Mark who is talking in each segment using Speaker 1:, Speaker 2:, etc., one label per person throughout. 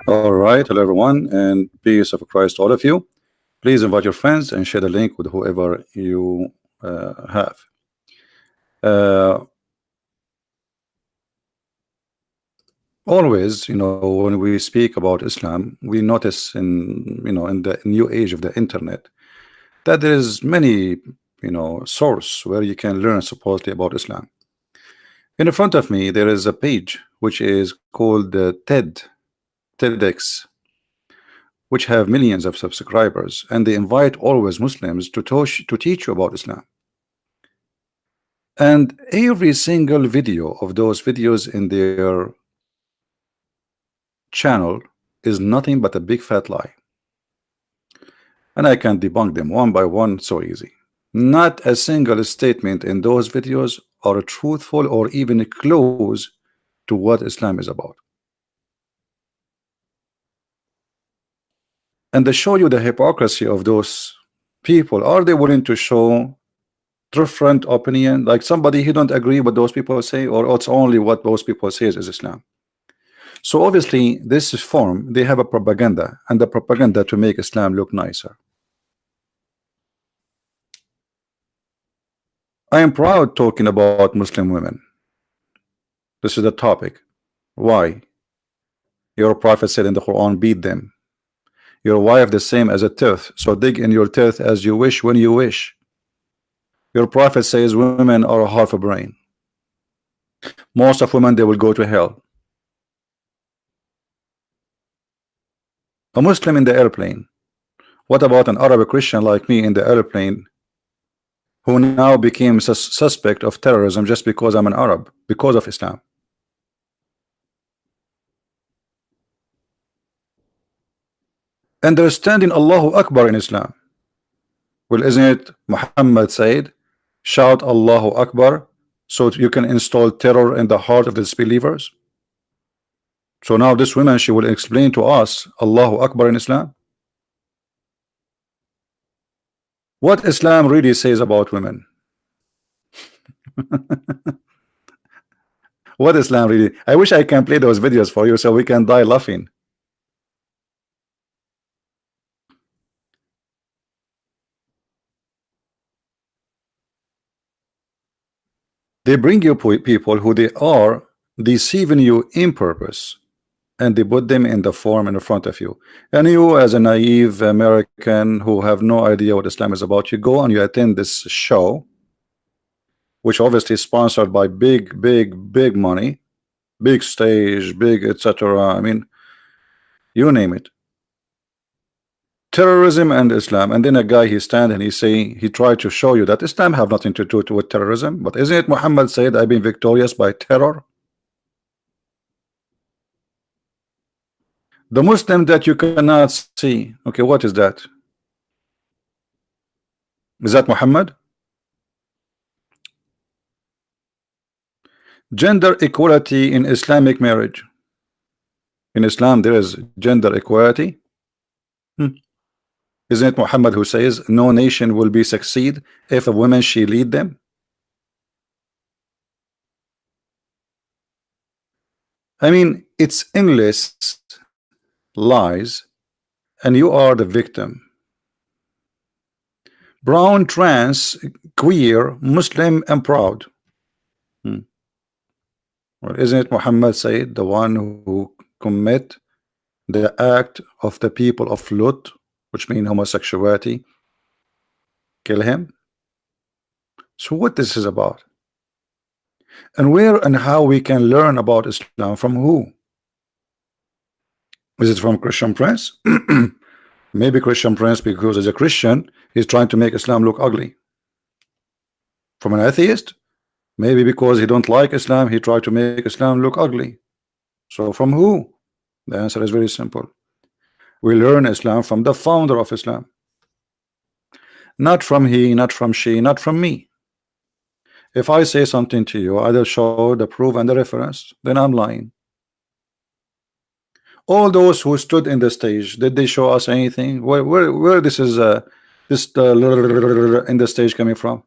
Speaker 1: All right, hello everyone, and peace of Christ to all of you. Please invite your friends and share the link with whoever you have. Uh, Always, when we speak about Islam, we notice in the new age of the internet that there is many, source where you can learn supposedly about Islam. In front of me, there is a page which is called TEDx, which have millions of subscribers, and they invite always Muslims to teach you about Islam. And every single video of those videos in their channel is nothing but a big fat lie. And I can debunk them one by one so easy. Not a single statement in those videos are truthful or even close to what Islam is about. And they show you the hypocrisy of those people. Are they willing to show different opinion, like somebody who don't agree with those people say, or it's only what those people say is Islam? So obviously this form, they have a propaganda, and the propaganda to make Islam look nicer. I am proud talking about Muslim women. This is the topic. Why? Your prophet said in the Quran, beat them. Your wife the same as a tooth, so dig in your tooth as you wish when you wish. Your prophet says women are half a brain. Most of women, they will go to hell. A Muslim in the airplane. What about an Arab Christian like me in the airplane who now became suspect of terrorism just because I'm an Arab, because of Islam? Understanding Allahu Akbar in Islam. Well, isn't it Muhammad said, shout Allahu Akbar so you can install terror in the heart of the disbelievers? So now this woman, she will explain to us Allahu Akbar in Islam. What Islam really says about women. What Islam really, I wish I can play those videos for you so we can die laughing. They bring you people who they are deceiving you in purpose, and they put them in the form in front of you. And you, as a naive American who have no idea what Islam is about, you go and you attend this show, which obviously is sponsored by big money, big stage, big etc. I mean, you name it. Terrorism and Islam, and then a guy, he stand and he say, he tried to show you that Islam have nothing to do with terrorism. But isn't it Muhammad said, I've been victorious by terror? The Muslim that you cannot see, okay, what is that? Is that Muhammad? Gender equality in Islamic marriage. In Islam there is gender equality. Isn't it Muhammad who says no nation will be succeed if a woman she lead them? I mean, it's endless lies, and you are the victim. Brown, trans, queer, Muslim, and proud. Well, isn't it Muhammad said the one who commit the act of the people of Lut, which mean homosexuality, kill him? So what this is about, and where and how we can learn about Islam from who? Is it from Christian Prince? Maybe Christian Prince, because as a Christian he's trying to make Islam look ugly. From an atheist, maybe because he don't like Islam, he tried to make Islam look ugly. So from who? The answer is very simple. We learn Islam from the founder of Islam, not from he, not from she, not from me. If I say something to you, either show the proof and the reference, then I'm lying. All those who stood in the stage, did they show us anything? Where this is this in the stage coming from?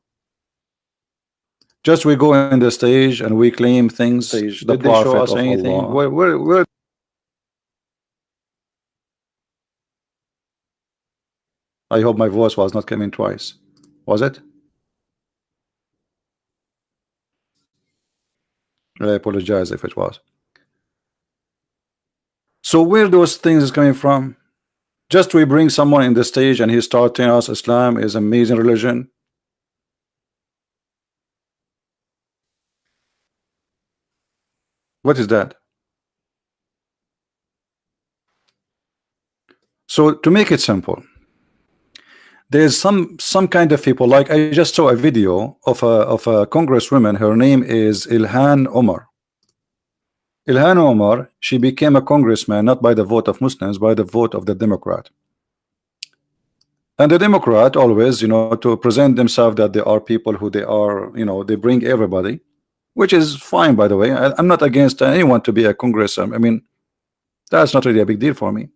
Speaker 1: Just we go in the stage and we claim things. The
Speaker 2: Did they show us anything?
Speaker 1: Where I hope my voice was not coming twice. Was it? I apologize if it was. So where those things is coming from? Just we bring someone in the stage and he start telling us Islam is amazing religion. What is that? So to make it simple, there's some kind of people, like I just saw a video of a congresswoman. Her name is Ilhan Omar. Ilhan Omar, she became a congressman not by the vote of Muslims, by the vote of the Democrat. And the Democrat always, you know, to present themselves that they are people who they are, you know, they bring everybody, which is fine, by the way. I'm not against anyone to be a congressman. I mean, that's not really a big deal for me.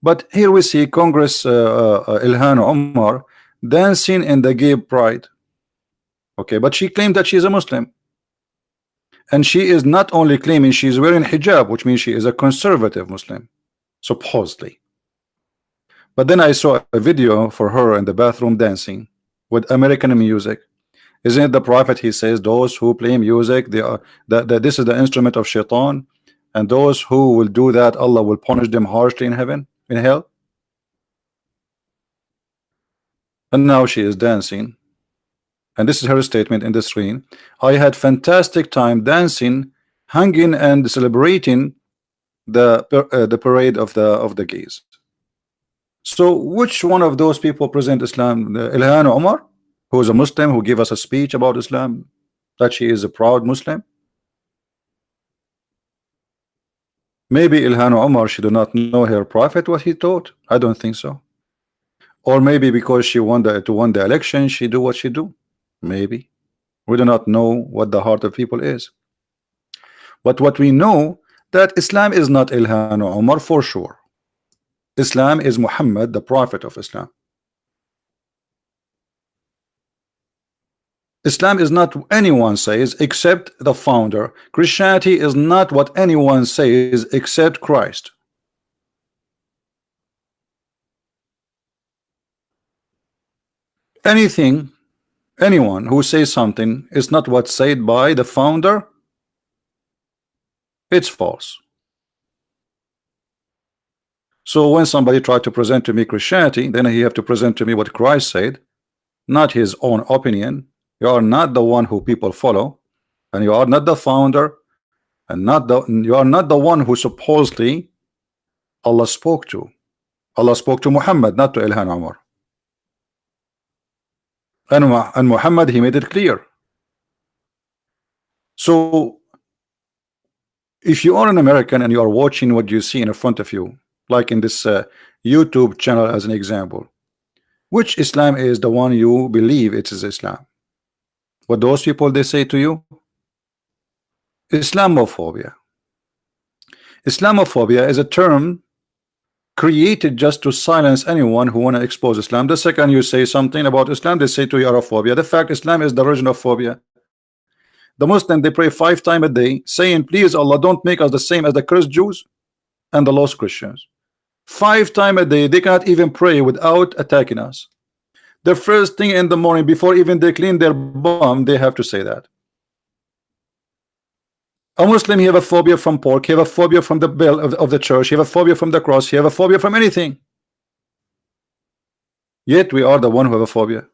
Speaker 1: But here we see Congress Ilhan Omar dancing in the gay pride. Okay, but she claimed that she is a Muslim. And she is not only claiming she is wearing hijab, which means she is a conservative Muslim, supposedly. But then I saw a video for her in the bathroom dancing with American music. Isn't it the prophet? He says those who play music, they are that this is the instrument of shaitan, and those who will do that, Allah will punish them harshly in heaven, in hell. And now she is dancing, and this is her statement in the screen. I had fantastic time dancing, hanging, and celebrating the parade of the gays. So which one of those people present Islam? Ilhan Omar, who is a Muslim, who gave us a speech about Islam, that she is a proud Muslim? Maybe Ilhan Omar, she do not know her prophet, what he taught. I don't think so. Or maybe because she won the election, she do what she do. Maybe. We do not know what the heart of people is. But what we know, that Islam is not Ilhan Omar for sure. Islam is Muhammad, the prophet of Islam. Islam is not what anyone says except the founder. Christianity is not what anyone says except Christ. Anyone who says something is not what's said by the founder, it's false. So when somebody tried to present to me Christianity, then he have to present to me what Christ said, not his own opinion. You are not the one who people follow, and you are not the founder, and you are not the one who supposedly Allah spoke to. Allah spoke to Muhammad, not to Ilhan Omar. And Muhammad, he made it clear. So if you are an American and you are watching what you see in front of you, like in this YouTube channel as an example, which Islam is the one you believe it is Islam? What those people they say to you? Islamophobia. Islamophobia is a term created just to silence anyone who want to expose Islam. The second you say something about Islam, they say to you Araphobia. The fact Islam is the origin of phobia. The Muslim, they pray 5 times a day, saying, please Allah, don't make us the same as the cursed Jews and the lost Christians. 5 times a day, they cannot even pray without attacking us. The first thing in the morning, before even they clean their bum, they have to say that. A Muslim, he have a phobia from pork, he have a phobia from the bell of the church, he have a phobia from the cross, he have a phobia from anything. Yet we are the one who have a phobia.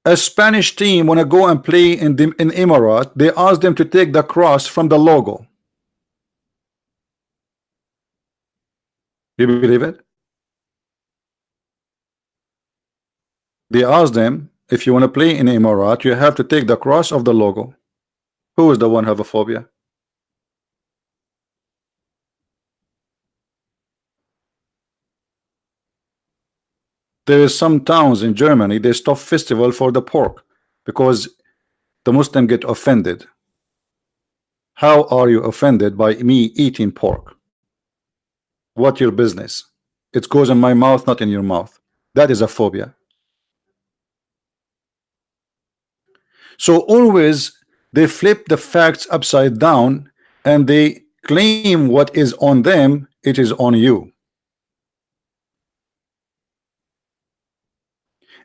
Speaker 1: A Spanish team want to go and play in Emirates, they ask them to take the cross from the logo. You believe it? They ask them, if you want to play in Emirates, you have to take the cross of the logo. Who is the one who have a phobia? There is some towns in Germany, they stop festival for the pork because the Muslim get offended. How are you offended by me eating pork? What your business? It goes in my mouth, not in your mouth. That is a phobia. So always they flip the facts upside down and they claim what is on them, it is on you.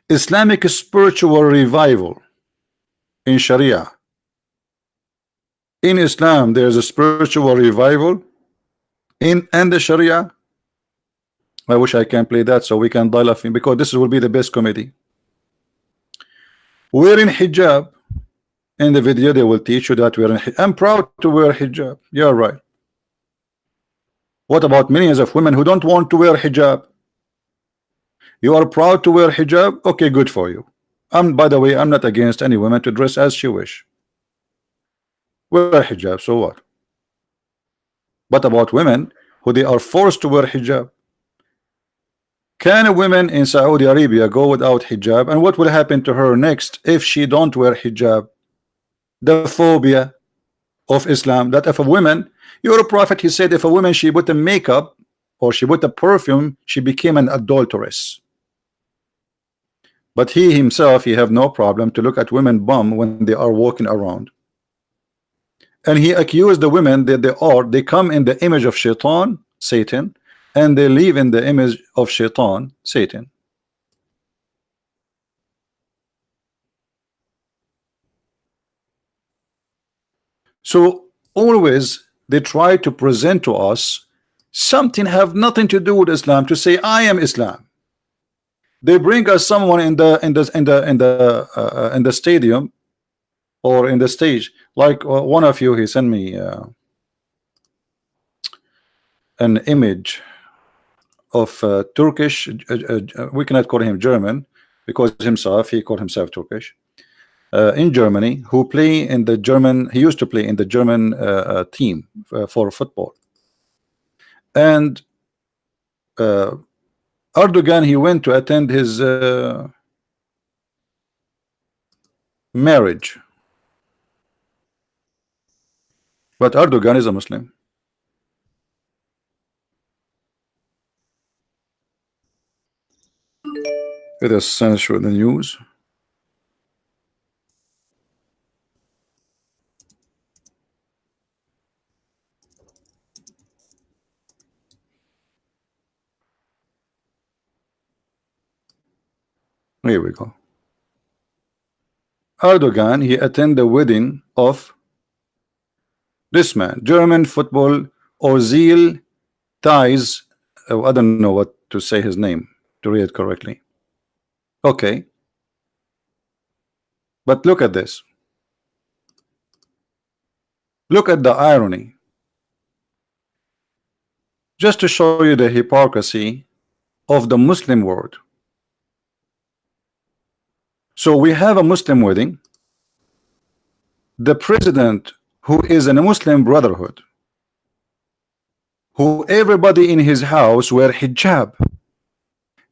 Speaker 1: Islamic spiritual revival in Sharia. In Islam, there is a spiritual revival in and the Sharia. I wish I can play that so we can dial up in, because this will be the best comedy. Wearing hijab. In the video, they will teach you that I'm proud to wear hijab. You're right. What about millions of women who don't want to wear hijab? You are proud to wear hijab? Okay, good for you. By the way, I'm not against any woman to dress as she wish. Wear hijab, so what? But about women who they are forced to wear hijab. Can a woman in Saudi Arabia go without hijab? And what will happen to her next if she don't wear hijab? The phobia of Islam, that if a woman, your prophet, he said, if a woman, she put the makeup or she put the perfume, she became an adulteress. But he himself, he have no problem to look at women bum when they are walking around. And he accused the women that they come in the image of shaitan, Satan, and they live in the image of shaitan, Satan. So always they try to present to us something have nothing to do with Islam, to say I am Islam. They bring us someone in the stadium or in the stage, like one of you, he sent me an image of Turkish, we cannot call him German because himself, he called himself Turkish, in Germany, who play in the German, he used to play in the German team for football. And Erdogan, he went to attend his marriage. But Erdogan is a Muslim. It is censor the news. Here we go. Erdogan, he attended the wedding of this man, German football Ozil Ties. I don't know what to say his name to read it correctly. Okay. But look at this. Look at the irony. Just to show you the hypocrisy of the Muslim world. So we have a Muslim wedding. The president, who is in a Muslim brotherhood, who everybody in his house wear hijab,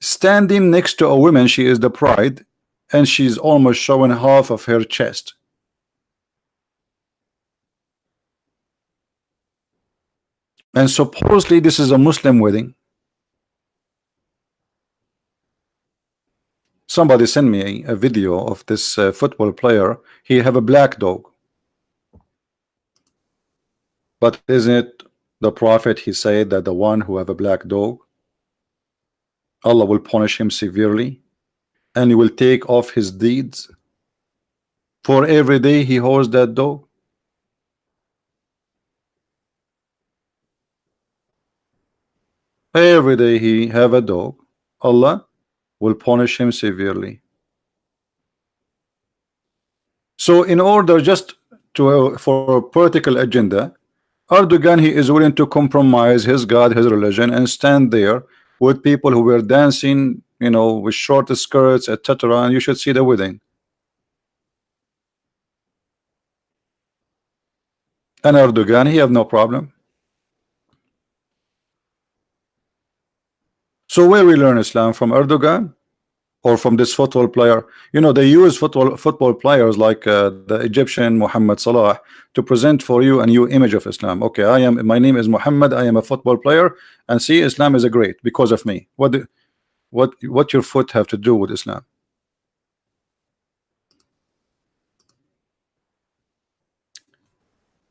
Speaker 1: standing next to a woman, she is the bride, and she's almost showing half of her chest. And supposedly this is a Muslim wedding. Somebody sent me a video of this football player. He have a black dog. But isn't it the prophet, he said that the one who have a black dog, Allah will punish him severely, and he will take off his deeds for every day he holds that dog? Every day he have a dog, Allah will punish him severely. So in order just to for a political agenda, Erdogan, he is willing to compromise his God, his religion, and stand there with people who were dancing, you know, with short skirts, etc. And you should see the wedding. And Erdogan, he have no problem. So where we learn Islam, from Erdogan or from this football player? You know, they use football players like the Egyptian Muhammad Salah to present for you a new image of Islam. Okay, my name is Muhammad, I am a football player, and see, Islam is a great because of me. What your foot have to do with Islam?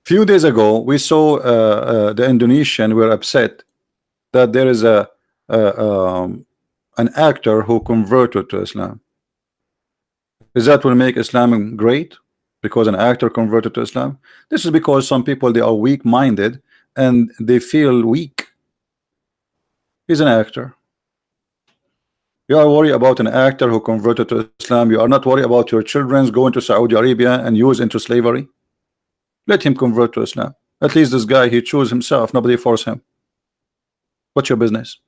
Speaker 1: Few days ago, we saw the Indonesian were upset that there is an actor who converted to Islam. Is that will make Islam great because an actor converted to Islam? This is because some people, they are weak-minded and they feel weak. He's an actor. You are worried about an actor who converted to Islam. You are not worried about your children going to Saudi Arabia and used into slavery. Let him convert to Islam. At least this guy, he chose himself. Nobody forced him. What's your business?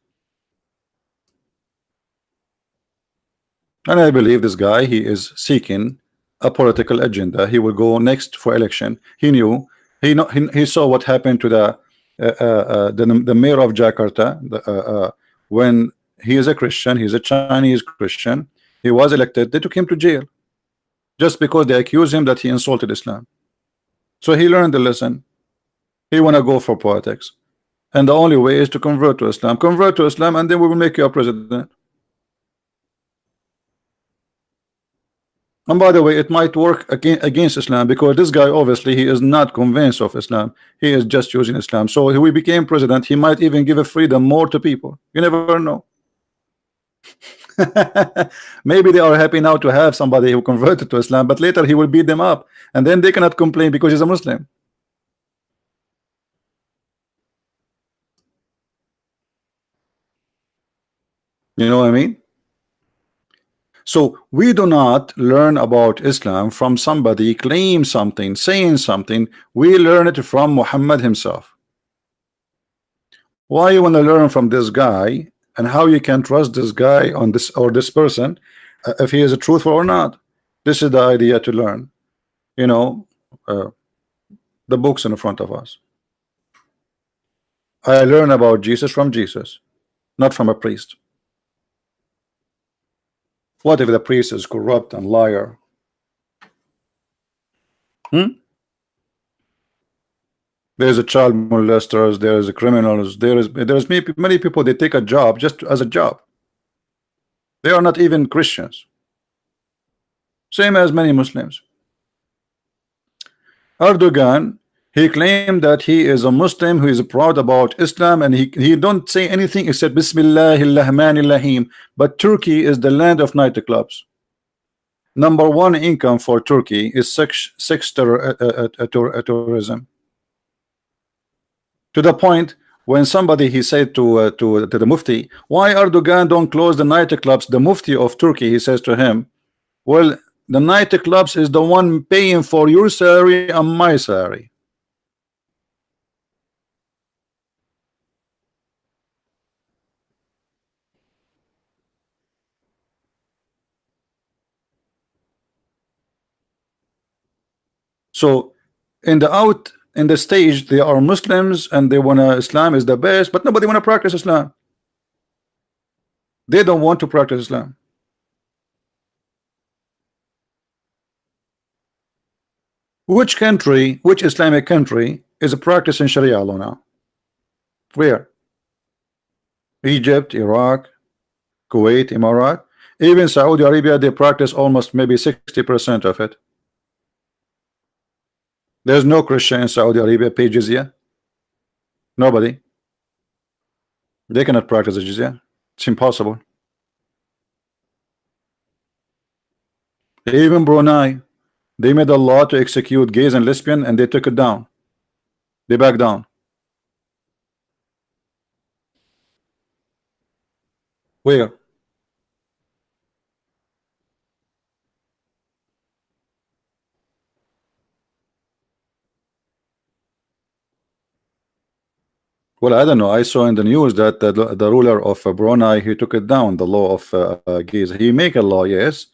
Speaker 1: And I believe this guy, he is seeking a political agenda. He will go next for election. He knew, he saw what happened to the mayor of Jakarta when he is a Christian, he's a Chinese Christian. He was elected. They took him to jail just because they accused him that he insulted Islam. So he learned the lesson. He want to go for politics, and the only way is to convert to Islam. Convert to Islam, and then we will make you a president. And by the way, it might work against Islam, because this guy, obviously, he is not convinced of Islam. He is just using Islam. So if we became president, he might even give a freedom more to people. You never know. Maybe they are happy now to have somebody who converted to Islam, but later he will beat them up, and then they cannot complain because he's a Muslim. You know what I mean? So we do not learn about Islam from somebody claim something, saying something. We learn it from Muhammad himself. Why you want to learn from this guy, and how you can trust this guy on this or this person if he is truthful or not? This is the idea to learn. You know, the books in front of us. I learn about Jesus from Jesus, not from a priest. What if the priest is corrupt and liar? There's a child molesters, there's a criminals, there's many people, they take a job just as a job. They are not even Christians. Same as many Muslims. Erdogan, he claimed that he is a Muslim who is proud about Islam, and he don't say anything except Bismillahirrahmanirrahim. But Turkey is the land of nightclubs. Number one income for Turkey is sex tourism. To the point when somebody, he said to the Mufti, why Erdogan don't close the nightclubs? The Mufti of Turkey, he says to him, well, the nightclubs is the one paying for your salary and my salary. So in the stage, they are Muslims and they wanna Islam is the best, but nobody wanna practice Islam. They don't want to practice Islam. Which country, which Islamic country is practicing Sharia law now? Where? Egypt, Iraq, Kuwait, Emirat, even Saudi Arabia, they practice almost maybe 60% of it. There's no Christian in Saudi Arabia pay jizya. Nobody. They cannot practice the jizya. It's impossible. Even Brunei, they made a law to execute gays and lesbians, and they took it down. They backed down. Where? Well, I don't know. I saw in the news that the ruler of Brunei, he took it down, the law of gays. He make a law, yes,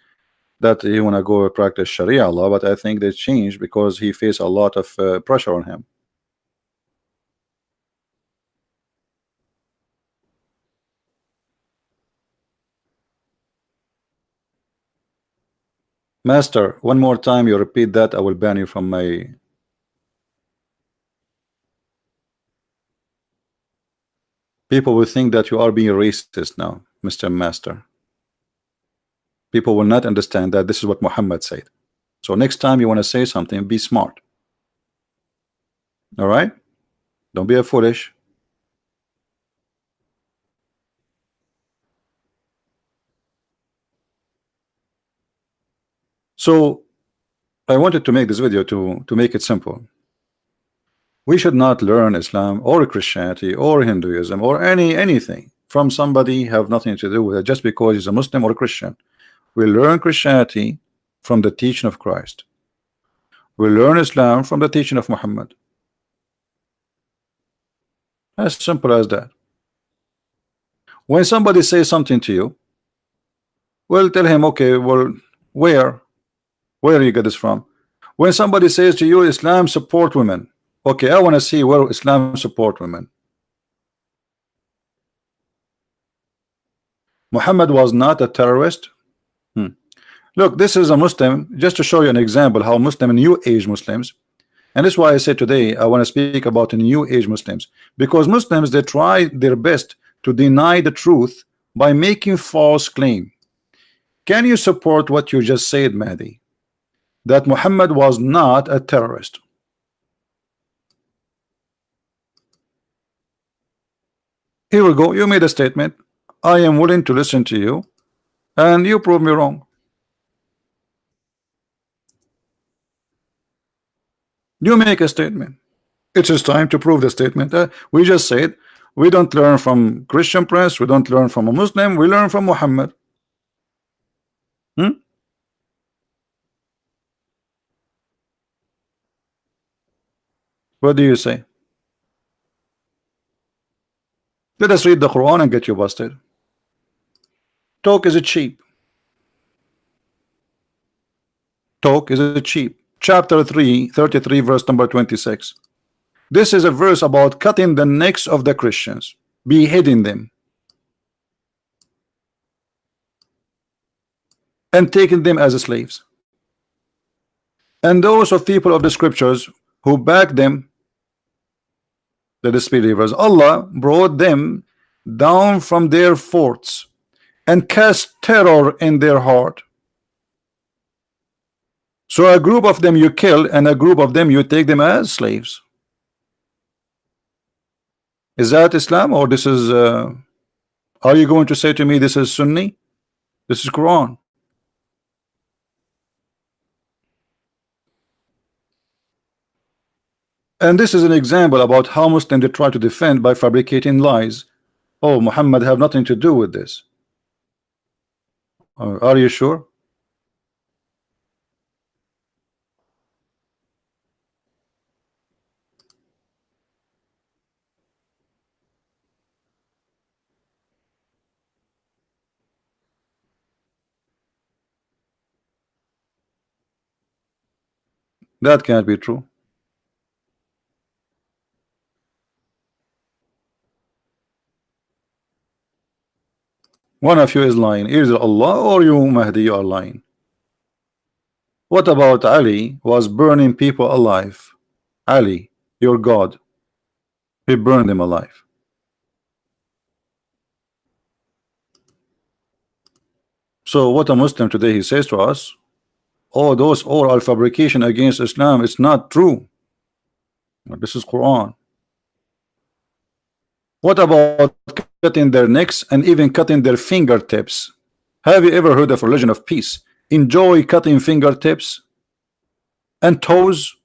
Speaker 1: that he want to go practice Sharia law, but I think they changed because he faced a lot of pressure on him. Master, one more time you repeat that, I will ban you from my... People will think that you are being racist now, Mr. Master. People will not understand that this is what Muhammad said. So next time you want to say something, be smart. All right, don't be a foolish. So I wanted to make this video to make it simple. We should not learn Islam or Christianity or Hinduism or anything from somebody have nothing to do with it just because he's a Muslim or a Christian. We learn Christianity from the teaching of Christ. We learn Islam from the teaching of Muhammad. As simple as that. When somebody says something to you, well, tell him, okay, well, where you get this from? When somebody says to you, Islam support women, okay, I want to see where Islam support women. Muhammad was not a terrorist. Look, this is a Muslim, just to show you an example how Muslim and New Age Muslims, and that's why I said today I want to speak about the New Age Muslims, because Muslims, they try their best to deny the truth by making false claim. Can you support what you just said, Mahdi, that Muhammad was not a terrorist? Here we go. You made a statement. I am willing to listen to you, and you prove me wrong. You make a statement. It is time to prove the statement. We just said we don't learn from Christian Prince, we don't learn from a Muslim, we learn from Muhammad. What do you say? Let us read the Quran and get you busted. Talk is cheap. Talk is cheap. Chapter 3, 33, verse number 26. This is a verse about cutting the necks of the Christians, beheading them, and taking them as slaves. And those of people of the scriptures who back them, the disbelievers, Allah brought them down from their forts and cast terror in their heart. So a group of them you kill, and a group of them you take them as slaves. Is that Islam, or this is are you going to say to me this is Sunni? This is Quran. And this is an example about how Muslims they try to defend by fabricating lies. Oh, Muhammad have nothing to do with this. Are you sure? That can't be true. One of you is lying. Either Allah or you, Mahdi, you are lying. What about Ali was burning people alive? Ali, your God, he burned them alive. So what a Muslim today he says to us, oh, those all are fabrication against Islam. It's not true. This is Quran. What about cutting their necks and even cutting their fingertips? Have you ever heard of religion of peace? Enjoy cutting fingertips and toes?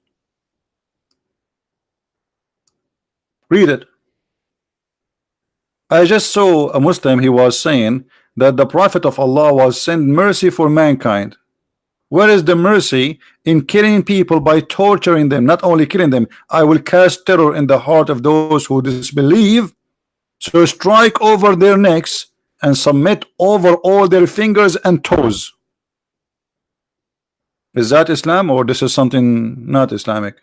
Speaker 1: Read it. I just saw a Muslim, he was saying that the Prophet of Allah was sent mercy for mankind. Where is the mercy in killing people by torturing them? Not only killing them, I will cast terror in the heart of those who disbelieve. So strike over their necks and submit over all their fingers and toes. Is that Islam, or this is something not Islamic?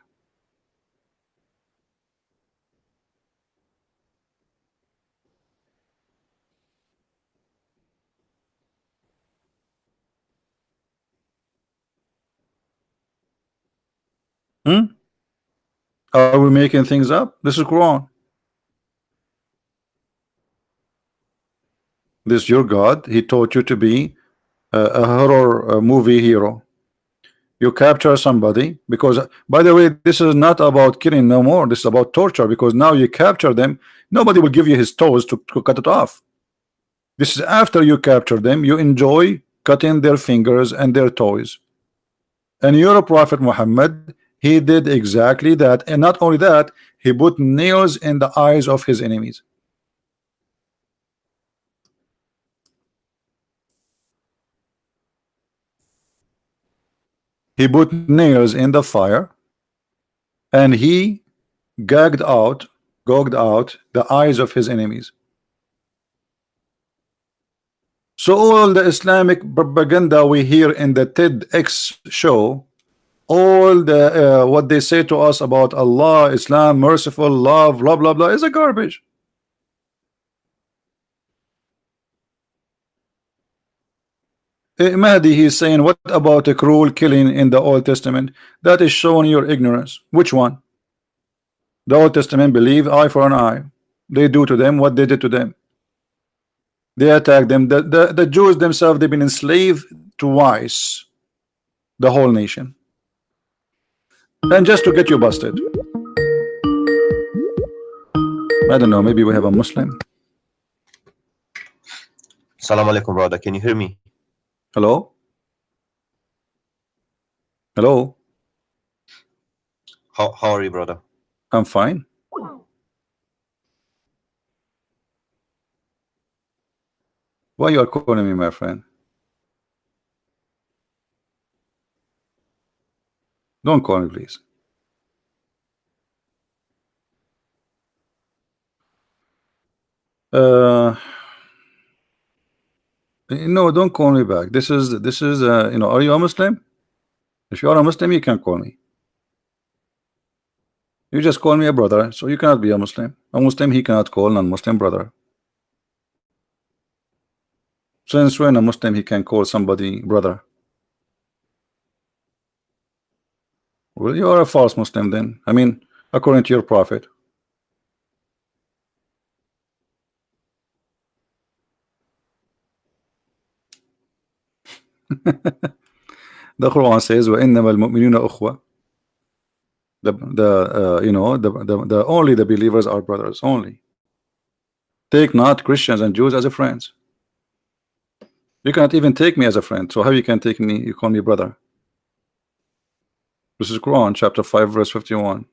Speaker 1: Are we making things up? This is Quran. This your God, he taught you to be a horror movie hero. You capture somebody, because by the way, this is not about killing no more. This is about torture, because now you capture them. Nobody will give you his toes to cut it off. This is after you capture them. You enjoy cutting their fingers and their toes. And your Prophet Muhammad, he did exactly that. And not only that, he put nails in the eyes of his enemies. He put nails in the fire, and he gouged out the eyes of his enemies. So all the Islamic propaganda we hear in the TEDx show, all the what they say to us about Allah, Islam, merciful, love, blah blah blah, is a garbage. Mahdi, he's saying, what about a cruel killing in the Old Testament? That is showing your ignorance. Which one? The Old Testament believe eye for an eye. They do to them what they did to them. They attack them. The Jews themselves, they've been enslaved twice, the whole nation. And just to get you busted. I don't know, maybe we have a Muslim.
Speaker 2: Assalamu alaikum, brother. Can you hear me?
Speaker 1: Hello? Hello?
Speaker 2: How are you, brother?
Speaker 1: I'm fine. Why you are calling me, my friend? Don't call me, please. No, don't call me back. This is you know, are you a Muslim? If you are a Muslim, you can call me. You just call me a brother, so you cannot be a Muslim. A Muslim, he cannot call non-Muslim brother. Since when a Muslim he can call somebody brother? Well, you are a false Muslim then. I mean, according to your prophet. The Quran says, وَإِنَّمَا الْمُؤْمِنُونَ أُخْوَةٌ. You know, the only the believers are brothers only. Take not Christians and Jews as a friends. You cannot even take me as a friend. So how you can take me? You call me brother. This is Quran chapter 5 verse 51.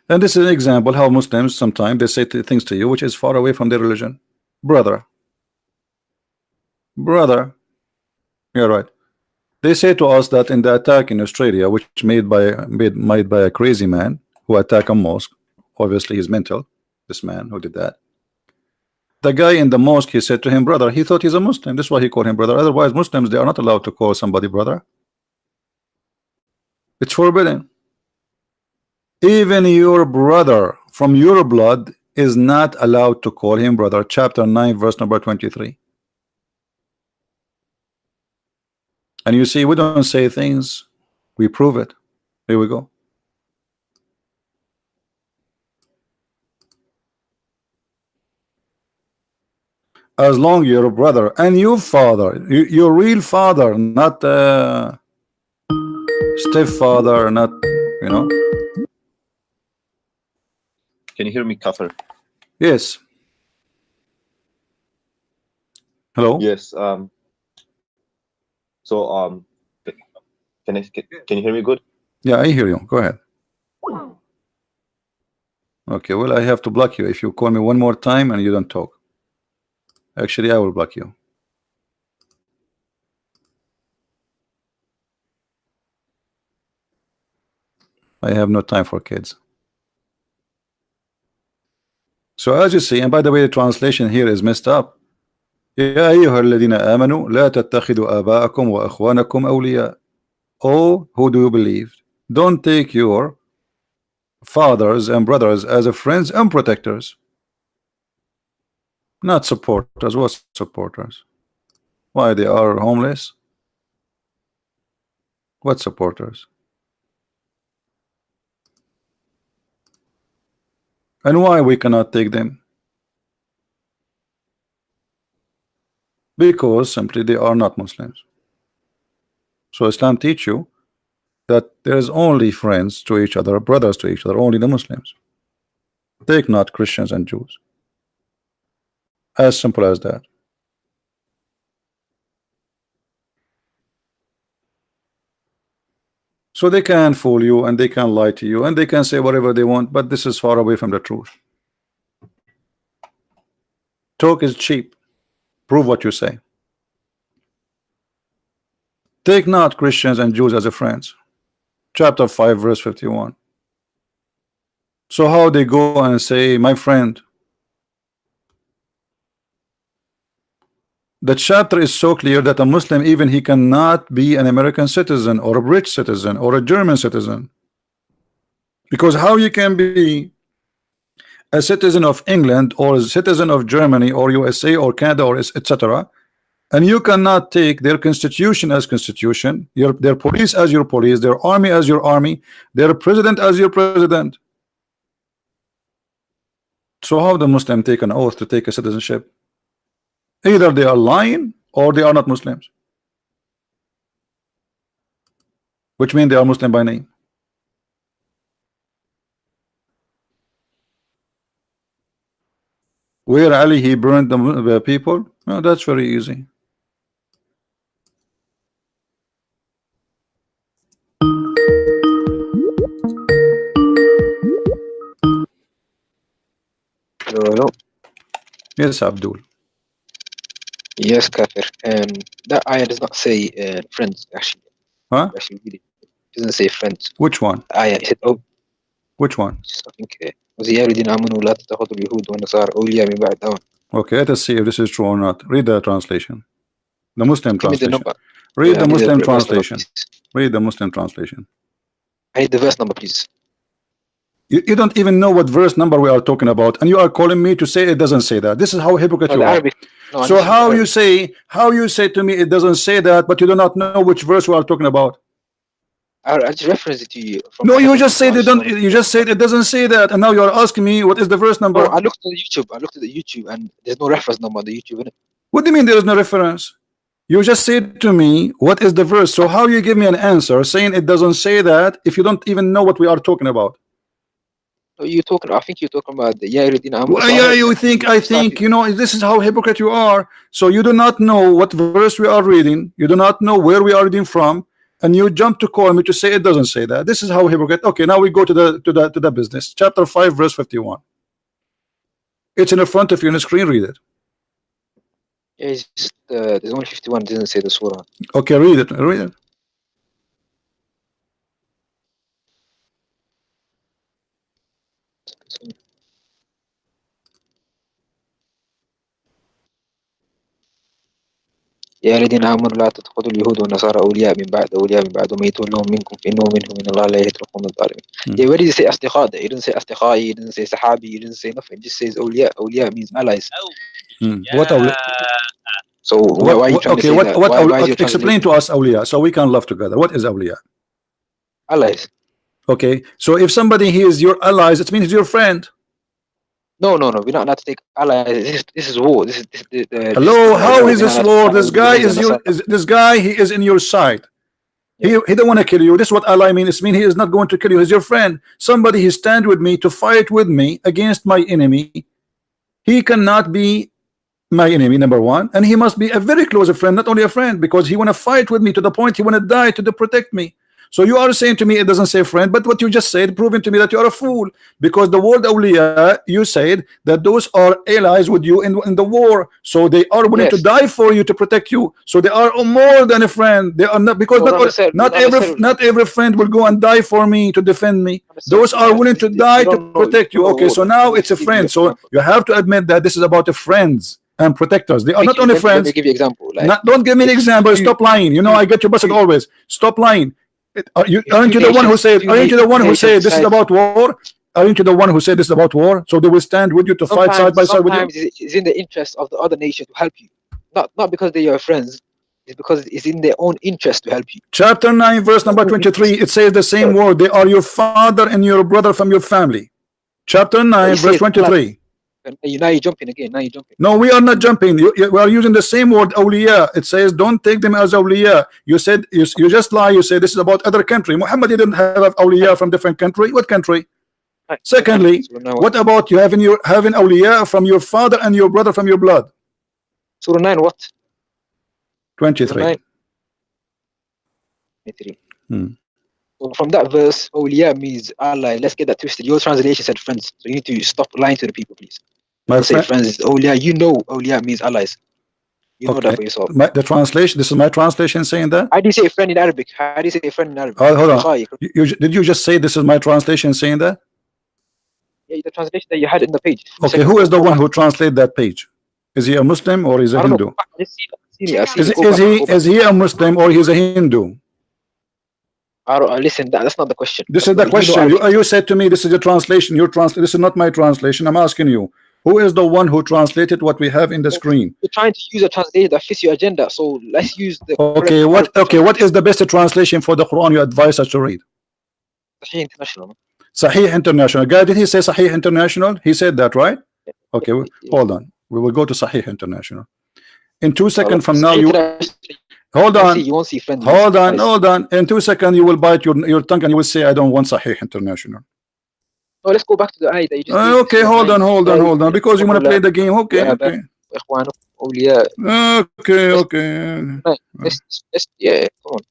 Speaker 1: And this is an example how Muslims sometimes they say things to you which is far away from their religion. Brother. Brother. You're right. They say to us that in the attack in Australia, which made by a crazy man who attacked a mosque, obviously he's mental, this man who did that. The guy in the mosque, he said to him, brother. He thought he's a Muslim. That's why he called him brother. Otherwise, Muslims, they are not allowed to call somebody brother. It's forbidden. Even your brother from your blood is not allowed to call him brother. Chapter 9, verse number 23. And you see, we don't say things, we prove it. Here we go. As long your brother and your father, your real father, not stepfather, not, you know.
Speaker 2: Can you hear me, Kafir?
Speaker 1: Yes. Hello.
Speaker 2: Yes. So can you hear me good?
Speaker 1: Yeah, I hear you. Go ahead. Okay. Well, I have to block you if you call me one more time and you don't talk. Actually, I will block you. I have no time for kids. So as you see, and by the way, the translation here is messed up. يا أيها الذين آمنوا لا تتخذوا آباءكم وأخوانكم أولياء. Oh, who do you believe? Don't take your fathers and brothers as friends and protectors. Not supporters. What supporters? Why, they are homeless? What supporters? And why we cannot take them? Because simply they are not Muslims. So Islam teach you that there is only friends to each other, brothers to each other, only the Muslims. Take not Christians and Jews. As simple as that. So they can fool you and they can lie to you and they can say whatever they want, but this is far away from the truth. Talk is cheap. Prove what you say. Take not Christians and Jews as a friends. Chapter 5 verse 51. So how they go and say, my friend? The chapter is so clear that a Muslim, even he cannot be an American citizen or a British citizen or a German citizen. Because how you can be a citizen of England or a citizen of Germany or USA or Canada or etc., and you cannot take their constitution as constitution, their police as your police, their army as your army, their president as your president. So how the Muslim take an oath to take a citizenship? Either they are lying or they are not Muslims, which means they are Muslim by name. Where Ali he burned the people? Oh, that's very easy.
Speaker 3: Hello.
Speaker 1: Yes, Abdul.
Speaker 3: Yes, Kafir. That ayah does not say friends, actually.
Speaker 1: Huh?
Speaker 3: Actually, really, it doesn't say friends.
Speaker 1: Which one?
Speaker 3: Ayah, it said, oh,
Speaker 1: Which one?
Speaker 3: I think, was يا الذين آمنوا لا تتخذوا اليهود والنصارى أولياء من بعد.
Speaker 1: Okay, let us see if this is true or not. Read the translation. The Muslim
Speaker 3: Give me the
Speaker 1: translation.
Speaker 3: number.
Speaker 1: Read the
Speaker 3: I need
Speaker 1: Muslim
Speaker 3: verse number,
Speaker 1: translation.
Speaker 3: please.
Speaker 1: Read the Muslim translation.
Speaker 3: I need the verse number, please.
Speaker 1: You don't even know what verse number we are talking about, and you are calling me to say it doesn't say that. This is how hypocrite
Speaker 3: No,
Speaker 1: you
Speaker 3: the
Speaker 1: are.
Speaker 3: Arabic. No, I
Speaker 1: So
Speaker 3: understand
Speaker 1: how
Speaker 3: Arabic.
Speaker 1: you say to me it doesn't say that, but you do not know which verse we are talking about?
Speaker 3: I just referenced it to you. From
Speaker 1: No, you
Speaker 3: Arabic,
Speaker 1: just
Speaker 3: so I
Speaker 1: said it
Speaker 3: just
Speaker 1: don't.
Speaker 3: wanted to-
Speaker 1: You just said it doesn't say that, and now you are asking me what is the verse number?
Speaker 3: No, I looked at the YouTube. I looked at the YouTube, and there's no reference number on the YouTube, innit?
Speaker 1: What do you mean there is no reference? You just said to me what is the verse. So how you give me an answer saying it doesn't say that if you don't even know what we are talking about?
Speaker 3: No, you're talking. I think you're talking about the يا الذين آمنوا.
Speaker 1: Well, yeah, you think I think you know this is how hypocrite you are. So you do not know what verse we are reading, you do not know where we are reading from, and you jump to call me to say it doesn't say that. This is how hypocrite. Okay, now we go to the business. Chapter 5 verse 51. It's in the front of you on the screen. Read it.
Speaker 3: Yeah, it's just, there's only 51. It doesn't say the surah.
Speaker 1: Okay, read it. Read it.
Speaker 3: يا الذين آمنوا لا تتخذوا اليهود والنصارى أولياء من بعد ومن يتولهم منكم فإنه منهم إن الله لا يهدي القوم الظالمين. Yeah, where did he say أصدقاء? He didn't say أصدقائي, he didn't say صحابي, he didn't say nothing. He just says أولياء. أولياء means allies.
Speaker 1: What awliya?
Speaker 3: So why are you trying to say that? Why is you
Speaker 1: explain to us awliya so we can love together. What is awliya?
Speaker 3: Allies.
Speaker 1: Okay, so if somebody he is your allies, it means he's your friend.
Speaker 3: No, we're not allowed to take allies. This is war. This is
Speaker 1: hello. How is this war? This guy is your. This guy he is in your side. Yeah. He don't want to kill you. This is what ally means. It means he is not going to kill you. He's your friend. Somebody he stand with me to fight with me against my enemy. He cannot be my enemy, number one, and he must be a very close friend, not only a friend, because he want to fight with me to the point he want to die to protect me. So you are saying to me it doesn't say friend, but what you just said proving to me that you are a fool, because the word awliya, you said that those are allies with you in the war, so they are willing to die for you to protect you. So they are more than a friend. They are not, because not every friend will go and die for me to defend me. Those are willing to die to protect you. Okay, so now it's a friend. So you have to admit that this is about the friends and protectors. They are not only friends.
Speaker 3: Let me give you an example.
Speaker 1: Don't give me an example. Stop lying. You know I get you busted always. Stop lying. Aren't you the one who said? Aren't you the one who said this is about war? Aren't you the one who said this is about war? So they will stand with you to fight side by side with you.
Speaker 3: Sometimes it's in the interest of the other nation to help you, not because they are your friends. It's because it's in their own interest to help you.
Speaker 1: Chapter 9, verse number 23. It says the same word. They are your father and your brother from your family. Chapter 9, verse 23.
Speaker 3: And now you're jumping again. Now you're jumping.
Speaker 1: No, we are not jumping. We are using the same word awliya. It says don't take them as awliya. You said you just lie. You say this is about other country. Muhammad didn't have awliya from different country. What country?
Speaker 3: Right.
Speaker 1: Secondly,
Speaker 3: So now
Speaker 1: what about you having awliya from your father and your brother from your blood?
Speaker 3: Surah 9 what?
Speaker 1: 23.
Speaker 3: Surah 9. 23.
Speaker 1: Hmm.
Speaker 3: So from that verse, awliya means ally. Let's get that twisted. Your translation said friends. So you need to stop lying to the people, please.
Speaker 1: My
Speaker 3: Don't say
Speaker 1: friend,
Speaker 3: friends is awliya. You know awliya means allies. You know that for yourself.
Speaker 1: the translation. This is my translation saying that.
Speaker 3: How do you say friend in Arabic? How do you say friend in Arabic?
Speaker 1: Hold on. Did you just say this is my translation saying that?
Speaker 3: Yeah, the translation that you had in the page.
Speaker 1: Okay, who is the one who translated that page? Is he a Muslim or is he a Hindu? Is he a Muslim or he's a Hindu?
Speaker 3: Listen, that's not the question.
Speaker 1: This is the question. You said to me this is a translation. This is not my translation. I'm asking you, who is the one who translated what we have in the screen?
Speaker 3: You're trying to use a translation that fits your agenda, so let's use the.
Speaker 1: Okay, what is the best translation for the Quran you advise us to read?
Speaker 3: Sahih International.
Speaker 1: Sahih International. Guy, did he say Sahih International? He said that, right? Okay, hold on. We will go to Sahih International. In 2 seconds from now, you hold on.
Speaker 3: You won't see friends.
Speaker 1: Hold on. In 2 seconds, you will bite your tongue and you will say, "I don't want Sahih International."
Speaker 3: Oh, let's go back to the ayah that you just
Speaker 1: okay, hold on. Because you want to play the game. Okay.
Speaker 3: Yeah, come on.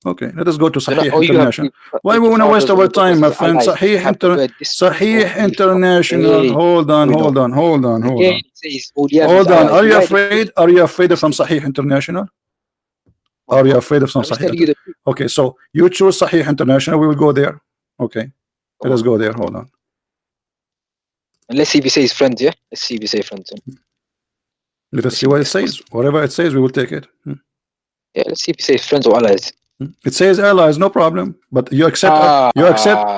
Speaker 1: Okay, let us go to Sahih International. Why we want to waste our time, my friend? Sahih International. Hold on. Hold on. Are you afraid? Are you afraid of some Sahih International? Are you afraid of some Sahih? Okay, so you choose Sahih International. We will go there. Okay, let us go there. Hold on.
Speaker 3: And let's see if he says friends. Yeah, let's see if he says friends.
Speaker 1: Let us see what it says. Whatever it says, we will take it.
Speaker 3: Yeah, let's see if he says friends or allies.
Speaker 1: It says allies, no problem. But you accept.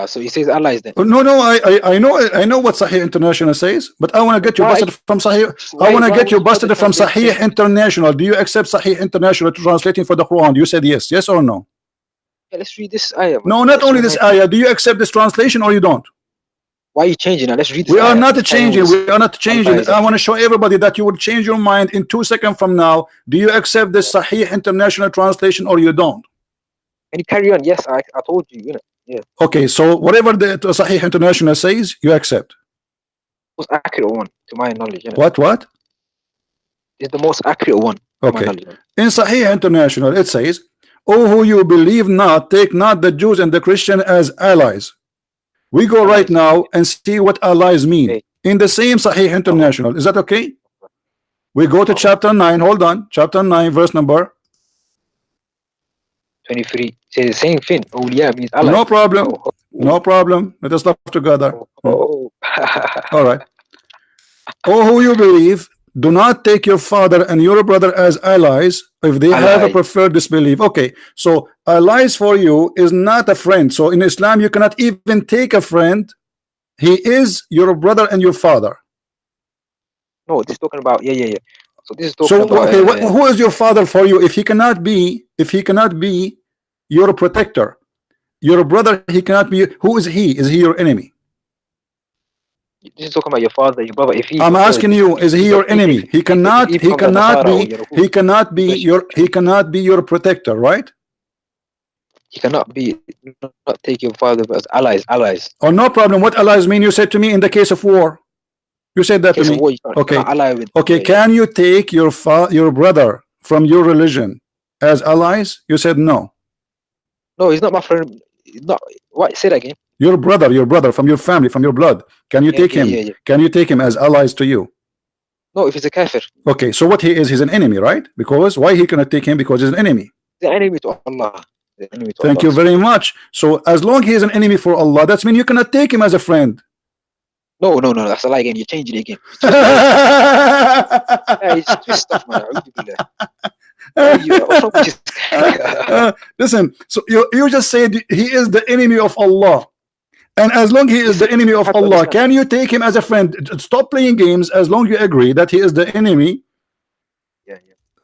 Speaker 3: So he says allies then.
Speaker 1: No. I know what Sahih International says, but I want to get you busted from Sahih. I want to get you busted from Sahih International. Do you accept Sahih International translating for the Quran? You said yes. Yes or no?
Speaker 3: Yeah, let's read this ayah.
Speaker 1: No, not only this ayah. Do you accept this translation or you don't?
Speaker 3: Why are you changing it? Let's read this.
Speaker 1: We are not changing. We are not changing. I want to show everybody that you will change your mind in 2 seconds from now. Do you accept this Sahih International translation or you don't?
Speaker 3: Can you carry on? Yes, I told you. You know. Yeah.
Speaker 1: Okay, so whatever the Sahih International says, you accept.
Speaker 3: Most accurate one, to my knowledge. You know?
Speaker 1: What?
Speaker 3: It's the most accurate one.
Speaker 1: Okay. In Sahih International, it says, "Oh, who you believe not, take not the Jews and the Christian as allies." We go right now and see what allies mean in the same Sahih International. Is that okay? We go to chapter 9. Hold on. Chapter 9, verse number
Speaker 3: 23. Say the same thing. Awliya means allies.
Speaker 1: No problem. No problem. Let us love together. All right. Oh, who you believe, do not take your father and your brother as allies if they have a preferred disbelief. Okay, so allies for you is not a friend. So in Islam, you cannot even take a friend. He is your brother and your father.
Speaker 3: No, this is talking about So this is talking about.
Speaker 1: Okay, who is your father for you? If he cannot be your protector, your brother, he cannot be. Who is he? Is he your enemy?
Speaker 3: This is talking about your father, your brother. If he,
Speaker 1: I'm asking you, is he your enemy? He cannot be your protector, right?
Speaker 3: He cannot take your father as allies.
Speaker 1: Oh, no problem. What allies mean? You said to me in the case of war. You said that to me. Okay. Can you take your brother from your religion as allies? You said no.
Speaker 3: No, he's not my friend. Not what? Say that again.
Speaker 1: Your brother from your family, from your blood. Can you take him? Can you take him as allies to you?
Speaker 3: No, if he's a kafir.
Speaker 1: Okay, so what he is, he's an enemy, right? Because why he cannot take him? Because he's an enemy.
Speaker 3: The enemy to Allah.
Speaker 1: Thank you very much. So as long he is an enemy for Allah, that means you cannot take him as a friend.
Speaker 3: No, that's a lie again. You're changing it again. It's twist stuff, man.
Speaker 1: Listen, so you just said he is the enemy of Allah, and as long he is the enemy of Allah, can you take him as a friend? Stop playing games. As long you agree that he is the enemy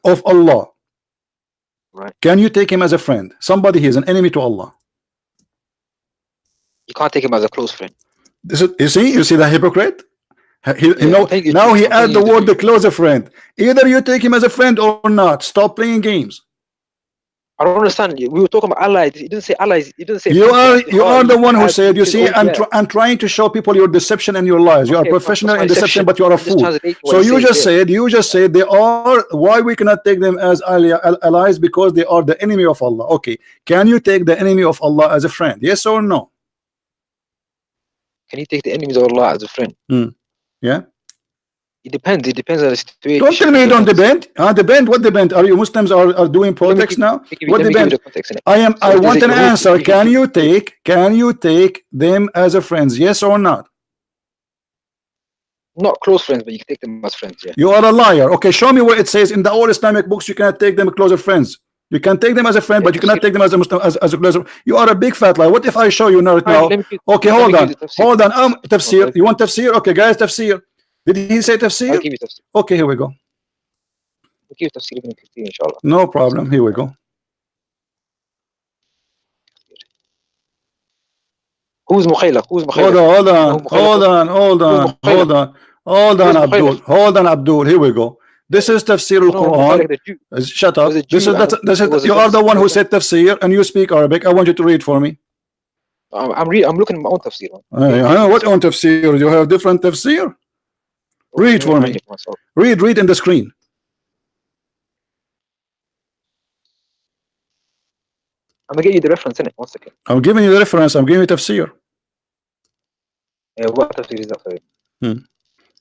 Speaker 1: of Allah,
Speaker 3: right?
Speaker 1: Can you take him as a friend? Somebody he is an enemy to Allah.
Speaker 3: You can't take him as a close friend.
Speaker 1: You see the hypocrite. Now he add the word the closer friend. Either you take him as a friend or not. Stop playing games.
Speaker 3: I don't understand. We were talking about allies. He didn't say allies. He didn't say.
Speaker 1: You are the one who said. You see, I'm trying to show people your deception and your lies. You are professional in deception, but you are a fool. So you just said they are. Why we cannot take them as allies? Because they are the enemy of Allah. Okay, can you take the enemy of Allah as a friend? Yes or no?
Speaker 3: Can you take the enemies of Allah as a friend?
Speaker 1: Yeah.
Speaker 3: It depends. It depends on the situation.
Speaker 1: Don't tell me you don't depend. Depend. What depend? Are you Muslims are doing politics now? What depend? I want an answer. Can you take them as a friends? Yes or not?
Speaker 3: Not close friends, but you can take them as friends. Yeah.
Speaker 1: You are a liar. Okay, show me where it says in the old Islamic books you cannot take them closer friends. You can take them as a friend, but you cannot take them as a Muslim as a closer. You are a big fat liar. What if I show you now? Okay, hold on. Tafsir. You want tafsir? Okay, guys, tafsir. Did he say tafsir?
Speaker 3: I'll give you tafsir.
Speaker 1: Okay, here we go.
Speaker 3: I'll give you tafsir ibn Kathir, inshallah.
Speaker 1: No problem. Here we go.
Speaker 3: Who's Mukhaylaq?
Speaker 1: Hold on, Abdul. Hold on, Abdul. Here we go. This is tafsir al-Quran. Shut up. This is you are the one who said tafsir, and you speak Arabic. I want you to read for me.
Speaker 3: I'm looking at my own tafsir.
Speaker 1: What own tafsir? You have different tafsir? Read for me. Read in the screen.
Speaker 3: I'm gonna get you the reference in it. 1 second.
Speaker 1: I'm giving you the reference. I'm giving you tafsir.
Speaker 3: What tafsir is that for you?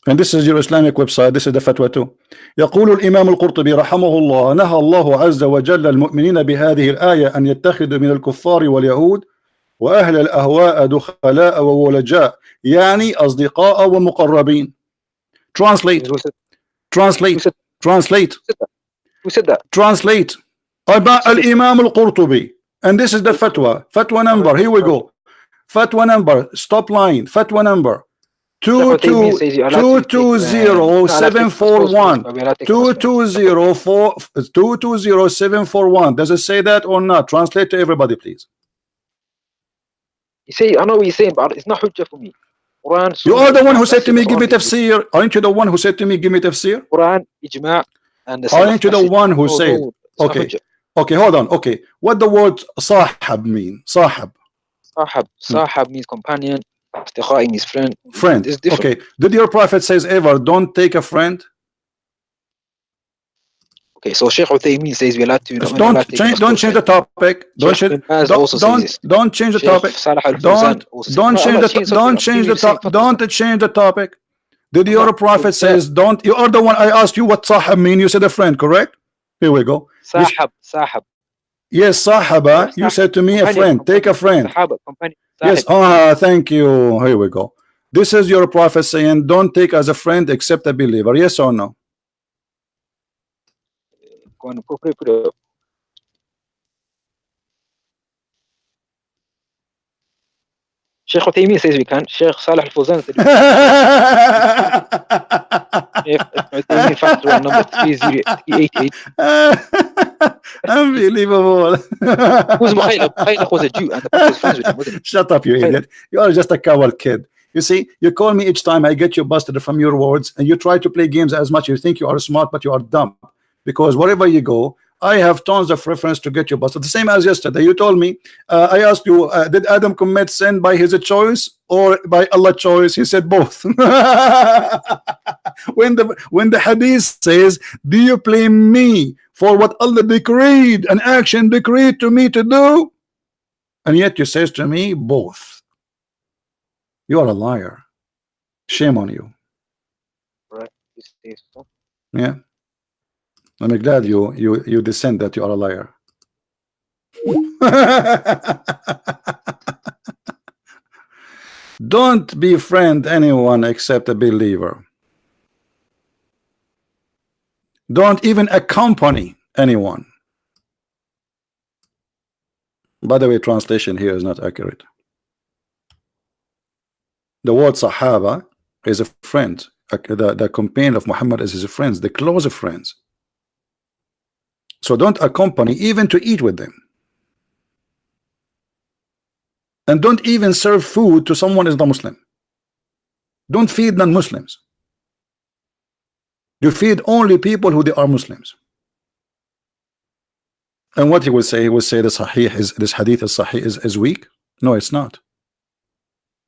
Speaker 1: And this is your Islamic website. This is the fatwa too. يقول الإمام القرطبي رحمه الله نهى الله عز وجل المؤمنين بهذه الآية أن يتخذوا من الكفار واليهود وأهل الأهواء دخلاء وولجاء يعني أصدقاء ومقربين. Translate.
Speaker 3: Who said that?
Speaker 1: Translate. الإمام القرطبي. And this is the fatwa. Fatwa number. Here we go. Fatwa number. Stop line. Fatwa number. 220741. 220741. Does it say that or not? Translate to everybody, please.
Speaker 3: You say, I know what you're saying, but it's not hujjah for me. Quran,
Speaker 1: you are the one who said to me, give me tafsir. Aren't you the one who said to me, give me tafsir?
Speaker 3: Quran, ijma', and the
Speaker 1: aren't you the one who said? Okay. Okay, hold on. Okay. What the word sahab mean? Sahab.
Speaker 3: Sahab means companion. Asdiqai means friend.
Speaker 1: Friend. Okay. Did your prophet says ever, don't take a friend?
Speaker 3: Okay, so Sheikh Uthaymeen says we're allowed to.
Speaker 1: Don't change the topic. Don't change the topic. Don't change the topic. Did your prophet says don't? You are the one. I asked you what sahab mean. You said a friend, correct? Here we go.
Speaker 3: Sahab.
Speaker 1: Yes, sahaba. You said to me a friend. Take a friend. Yes. Thank you. Here we go. This is your prophet saying don't take as a friend except a believer. Yes or no?
Speaker 3: Put it up. Sheikh Uthaymeen says we can. Sheikh Salih Al-Fawzan said we can. Sheikh fatwa number 388.
Speaker 1: Unbelievable.
Speaker 3: Who's Mukhaylaq? Mukhaylaq was a Jew and the Prophet was friends with him, wasn't he?
Speaker 1: Shut up, you idiot. You are just a coward kid. You see, you call me each time I get you busted from your words, and you try to play games as much. You think you are smart, but you are dumb. Because wherever you go, I have tons of reference to get you busted. The same as yesterday. You told me, I asked you, did Adam commit sin by his choice or by Allah's choice? He said both. when the hadith says, do you blame me for what Allah decreed, an action decreed to me to do? And yet you says to me, both. You are a liar. Shame on you.
Speaker 3: Right.
Speaker 1: Yeah. I'm glad you dissent that you are a liar. Don't befriend anyone except a believer. Don't even accompany anyone. By the way, translation here is not accurate. The word Sahaba is a friend. The companion of Muhammad is his friends, the closer friends. So don't accompany even to eat with them. And don't even serve food to someone who is not Muslim. Don't feed non-Muslims. You feed only people who they are Muslims. And what he will say, he will say this hadith is sahih is weak. No, it's not.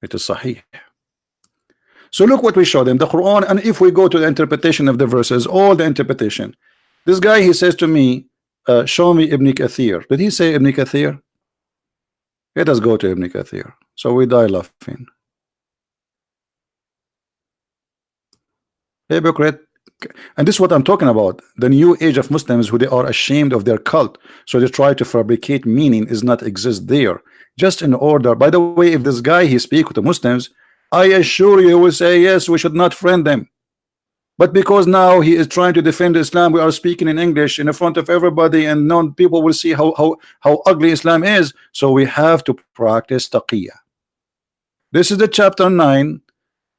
Speaker 1: It is sahih. So look what we show them, the Quran, and if we go to the interpretation of the verses, all the interpretation. This guy, he says to me, show me Ibn Kathir. Did he say Ibn Kathir? Let us go to Ibn Kathir. So we die laughing. Hypocrite. And this is what I'm talking about. The new age of Muslims who they are ashamed of their cult. So they try to fabricate meaning is not exist there. Just in order. By the way, if this guy he speak with the Muslims, I assure you he will say yes, we should not friend them. But because now he is trying to defend Islam, we are speaking in English in front of everybody, and non people will see how ugly Islam is. So we have to practice taqiyya. This is the chapter 9,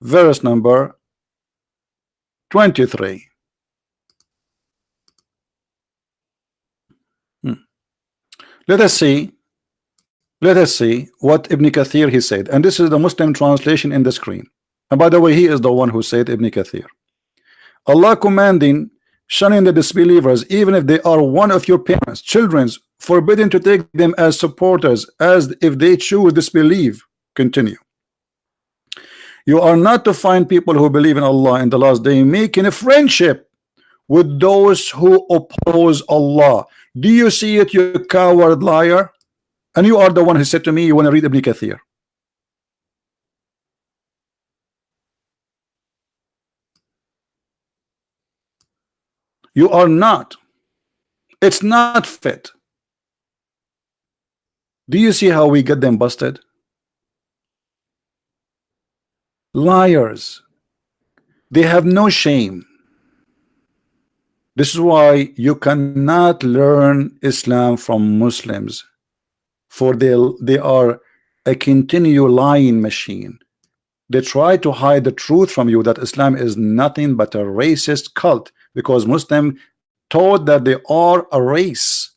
Speaker 1: verse number 23. Let us see what Ibn Kathir he said, and this is the Muslim translation in the screen. And by the way, he is the one who said Ibn Kathir. Allah commanding shunning the disbelievers, even if they are one of your parents, children's, forbidden to take them as supporters, as if they choose disbelieve. Continue. You are not to find people who believe in Allah in the last day making a friendship with those who oppose Allah. Do you see it, you coward liar? And you are the one who said to me you want to read Ibn Kathir. You are not. It's not fit. Do you see how we get them busted? Liars. They have no shame. This is why you cannot learn Islam from Muslims, for they are a continual lying machine. They try to hide the truth from you that Islam is nothing but a racist cult, because Muslim taught that they are a race,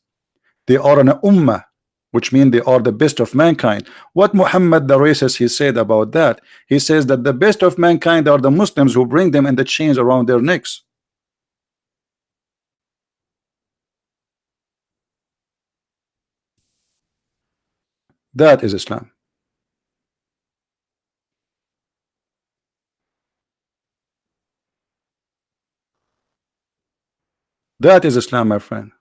Speaker 1: they are an ummah, which means they are the best of mankind. What Muhammad the racist he said about that? He says that the best of mankind are the Muslims who bring them in the chains around their necks. That is Islam. That is Islam, my friend.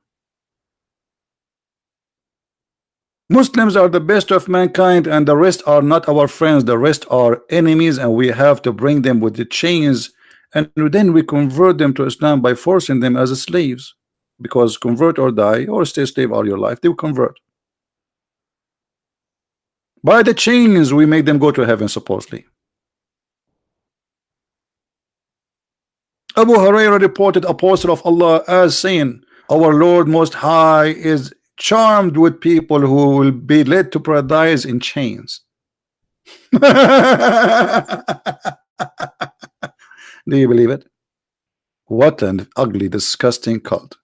Speaker 1: Muslims are the best of mankind, and the rest are not our friends. The rest are enemies, and we have to bring them with the chains, and then we convert them to Islam by forcing them as slaves, because convert or die or stay slave all your life. They will convert. By the chains we make them go to heaven, supposedly. Abu Hurairah reported Apostle of Allah as saying, our Lord Most High is charmed with people who will be led to paradise in chains. Do you believe it? What an ugly, disgusting cult.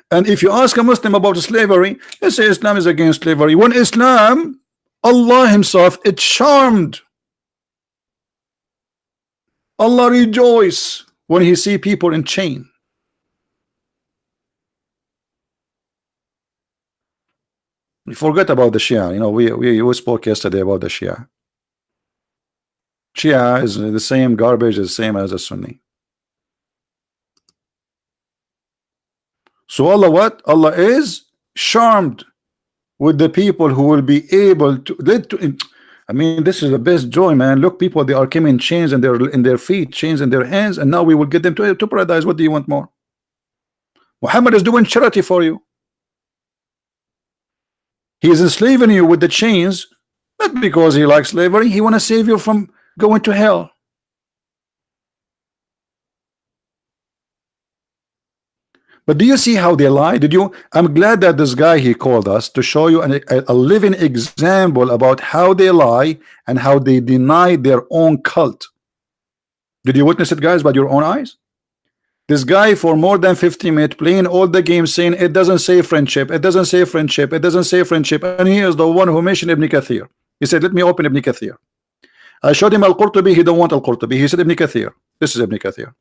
Speaker 1: And if you ask a Muslim about slavery, they say Islam is against slavery. When Islam, Allah himself is charmed. Allah rejoice when he see people in chain. We forget about the Shia. You know, we spoke yesterday about the Shia. Shia is the same garbage, the same as the Sunni. So Allah what? Allah is charmed with the people who will be able to I mean, this is the best joy, man. Look, people, they are coming chains in their feet, chains in their hands, and now we will get them to paradise. What do you want more? Muhammad is doing charity for you. He is enslaving you with the chains, not because he likes slavery. He want to save you from going to hell. But do you see how they lie? I'm glad that this guy he called us to show you a living example about how they lie and how they deny their own cult. Did you witness it, guys, by your own eyes? This guy for more than 50 minutes playing all the games, saying it doesn't say friendship, it doesn't say friendship, it doesn't say friendship, and he is the one who mentioned Ibn Kathir. He said, let me open Ibn Kathir. I showed him Al-Qurtubi. He don't want Al-Qurtubi. He said Ibn Kathir. This is Ibn Kathir.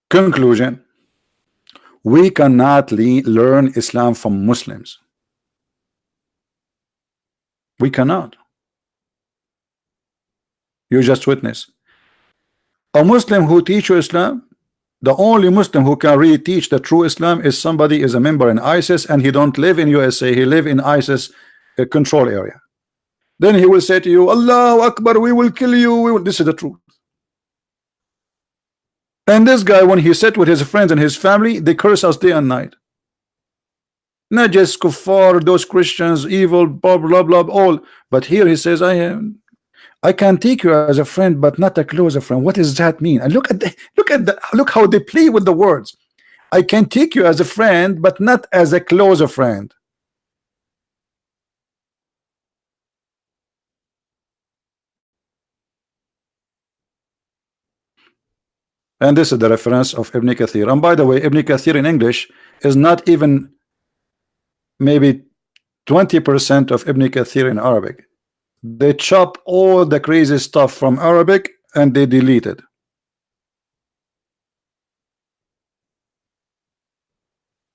Speaker 1: Conclusion: we cannot learn Islam from Muslims. We cannot. You just witness a Muslim who teach you Islam. The only Muslim who can really teach the true Islam is somebody is a member in ISIS and he don't live in USA, he live in ISIS control area. Then he will say to you, Allahu Akbar, we will kill you. This is the truth. And this guy, when he sat with his friends and his family, they curse us day and night. Not just kuffar, those Christians, evil, blah blah blah, all. But here he says, I can take you as a friend, but not a closer friend. What does that mean? And look how they play with the words. I can take you as a friend, but not as a closer friend. And this is the reference of Ibn Kathir. And by the way, Ibn Kathir in English is not even maybe 20% of Ibn Kathir in Arabic. They chop all the crazy stuff from Arabic and they delete it.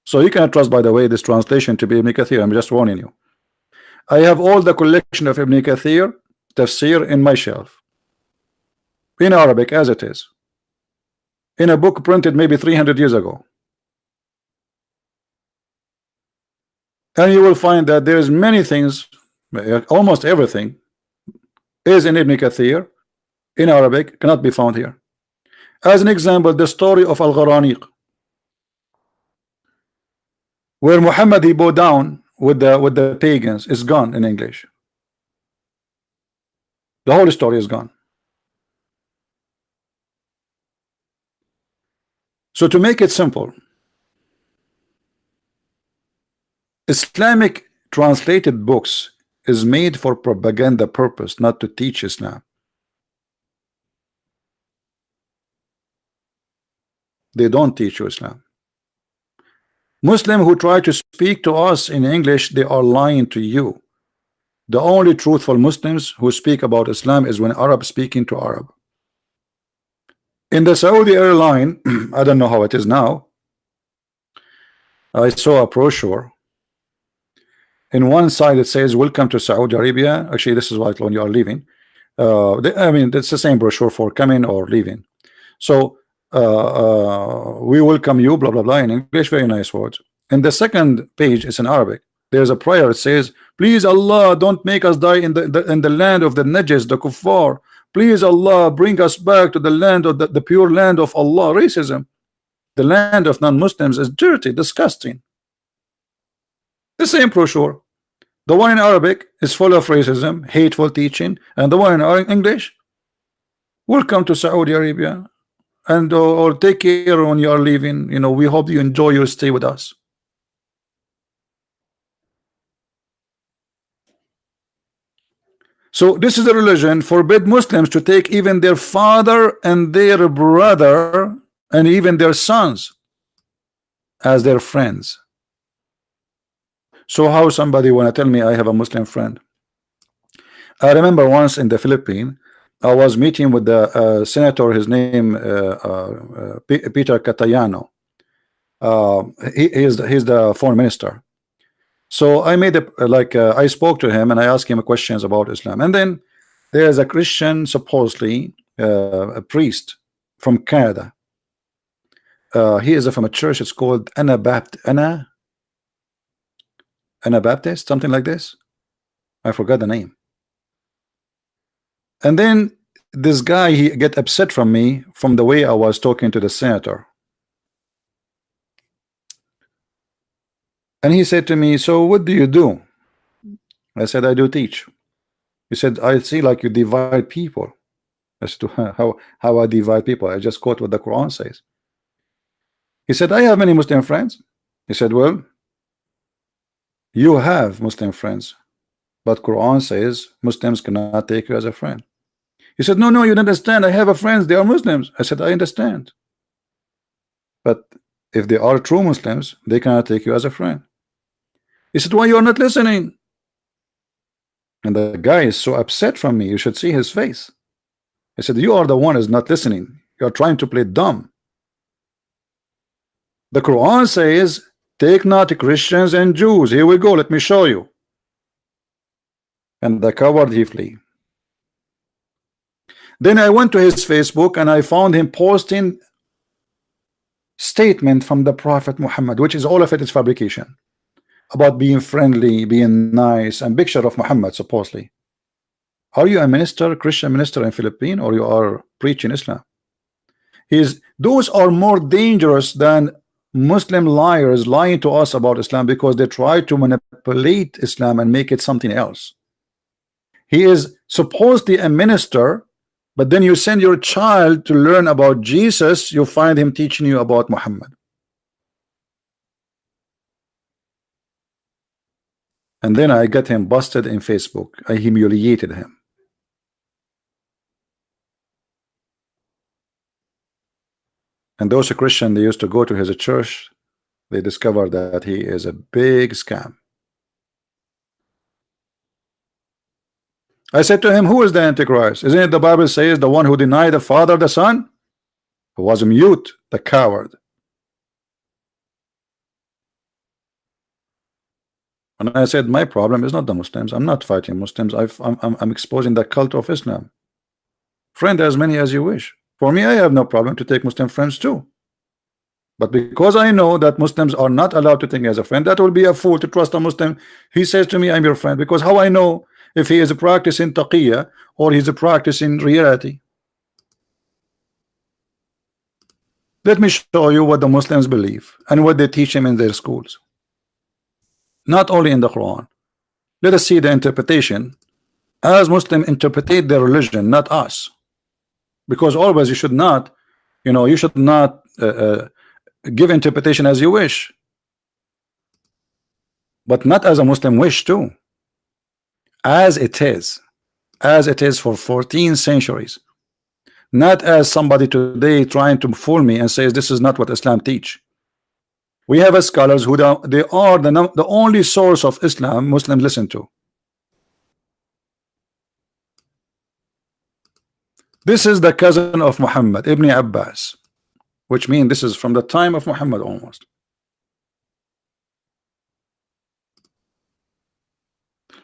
Speaker 1: So you cannot trust, by the way, this translation to be Ibn Kathir. I'm just warning you. I have all the collection of Ibn Kathir tafsir in my shelf, in Arabic as it is, in a book printed maybe 300 years ago. And you will find that there is many things, almost everything is in Ibn Kathir in Arabic, cannot be found here. As an example, the story of Al-Gharaniq, where Muhammad he bowed down with the pagans, is gone in English. The whole story is gone. So to make it simple, Islamic translated books is made for propaganda purpose, not to teach Islam. They don't teach you Islam. Muslims who try to speak to us in English, they are lying to you. The only truthful Muslims who speak about Islam is when Arab speaking to Arab. In the Saudi airline, I don't know how it is now, I saw a brochure. In one side it says welcome to Saudi Arabia. Actually, this is like when you are leaving. I mean, it's the same brochure for coming or leaving. So we welcome you, blah blah blah, in English, very nice words. And the second page is in Arabic. There's a prayer. It says, please Allah, don't make us die in the land of the Najis, the Kuffar. Please Allah, bring us back to the land of the pure land of Allah. Racism, the land of non-Muslims, is dirty, disgusting. The same brochure. The one in Arabic is full of racism, hateful teaching, and the one in English, welcome to Saudi Arabia, and or take care when you are leaving. You know, we hope you enjoy your stay with us. So this is a religion forbid Muslims to take even their father and their brother and even their sons as their friends. So how somebody wanna tell me I have a Muslim friend? I remember once in the Philippines, I was meeting with the senator. His name Peter Catayano. He's the foreign minister. So I made I spoke to him and I asked him questions about Islam. And then there's a Christian, supposedly a priest from Canada. He is from a church. It's called Anabaptist, something like this. I forgot the name. And then this guy, he get upset from me from the way I was talking to the senator. And he said to me, so what do you do? I said, I do teach. He said, I see like you divide people. As to how I divide people. I just quote what the Quran says. He said, I have many Muslim friends. He said, well, you have Muslim friends, but Quran says Muslims cannot take you as a friend. He said, no, you don't understand. I have a friends, they are Muslims. I said, I understand. But if they are true Muslims, they cannot take you as a friend. He said, why you are not listening? And the guy is so upset from me. You should see his face. I said, you are the one who is not listening. You are trying to play dumb. The Quran says, take not Christians and Jews. Here we go, let me show you. And the coward he flee. Then I went to his Facebook and I found him posting statement from the Prophet Muhammad, which is all of it is fabrication, about being friendly, being nice, and picture of Muhammad supposedly. Are you a minister, Christian minister in Philippines, or you are preaching Islam? Those are more dangerous than Muslim liars lying to us about Islam, because they try to manipulate Islam and make it something else. He is supposedly a minister, but then you send your child to learn about Jesus, you find him teaching you about Muhammad. And then I got him busted in Facebook. I humiliated him. And those Christians, they used to go to his church, they discovered that he is a big scam. I said to him, who is the Antichrist? Isn't it the Bible says the one who denied the Father, the Son? Who was mute, the coward. And I said, my problem is not the Muslims. I'm not fighting Muslims. I'm exposing the cult of Islam. Friend as many as you wish. For me, I have no problem to take Muslim friends too. But because I know that Muslims are not allowed to take me as a friend, that will be a fool to trust a Muslim. He says to me, I'm your friend. Because how I know if he is practicing taqiyya or he's practicing reality? Let me show you what the Muslims believe and what they teach him in their schools. Not only in the Quran. Let us see the interpretation as Muslims interpret their religion, not us. Because always you should not, you should not give interpretation as you wish, but not as a Muslim wish too. As it is for 14 centuries, not as somebody today trying to fool me and says this is not what Islam teach. We have scholars who they are the only source of Islam Muslims listen to. This is the cousin of Muhammad, Ibn Abbas, which means this is from the time of Muhammad almost.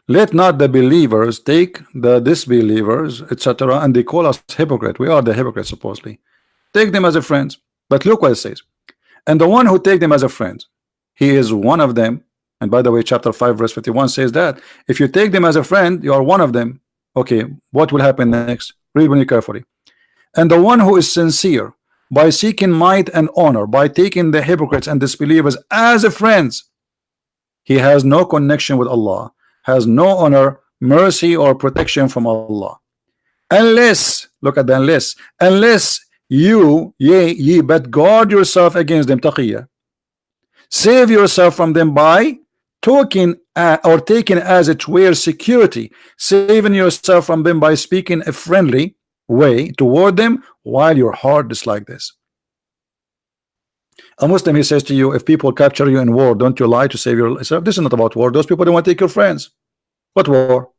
Speaker 1: Let not the believers take the disbelievers, etc., and they call us hypocrite. We are the hypocrites supposedly. Take them as a friends. But look what it says. And the one who take them as a friend, he is one of them. And by the way, chapter 5 verse 51 says that if you take them as a friend, you are one of them. Okay, what will happen next? Read with me carefully. And the one who is sincere by seeking might and honor, by taking the hypocrites and disbelievers as a friends, he has no connection with Allah, has no honor, mercy, or protection from Allah. Unless, look at the unless you, ye but guard yourself against them, taqiyya. Save yourself from them by talking or taking as it were security, saving yourself from them by speaking a friendly way toward them while your heart is like this. A Muslim, he says to you, if people capture you in war, don't you lie to save yourself? This is not about war. Those people don't want to take your friends. What war?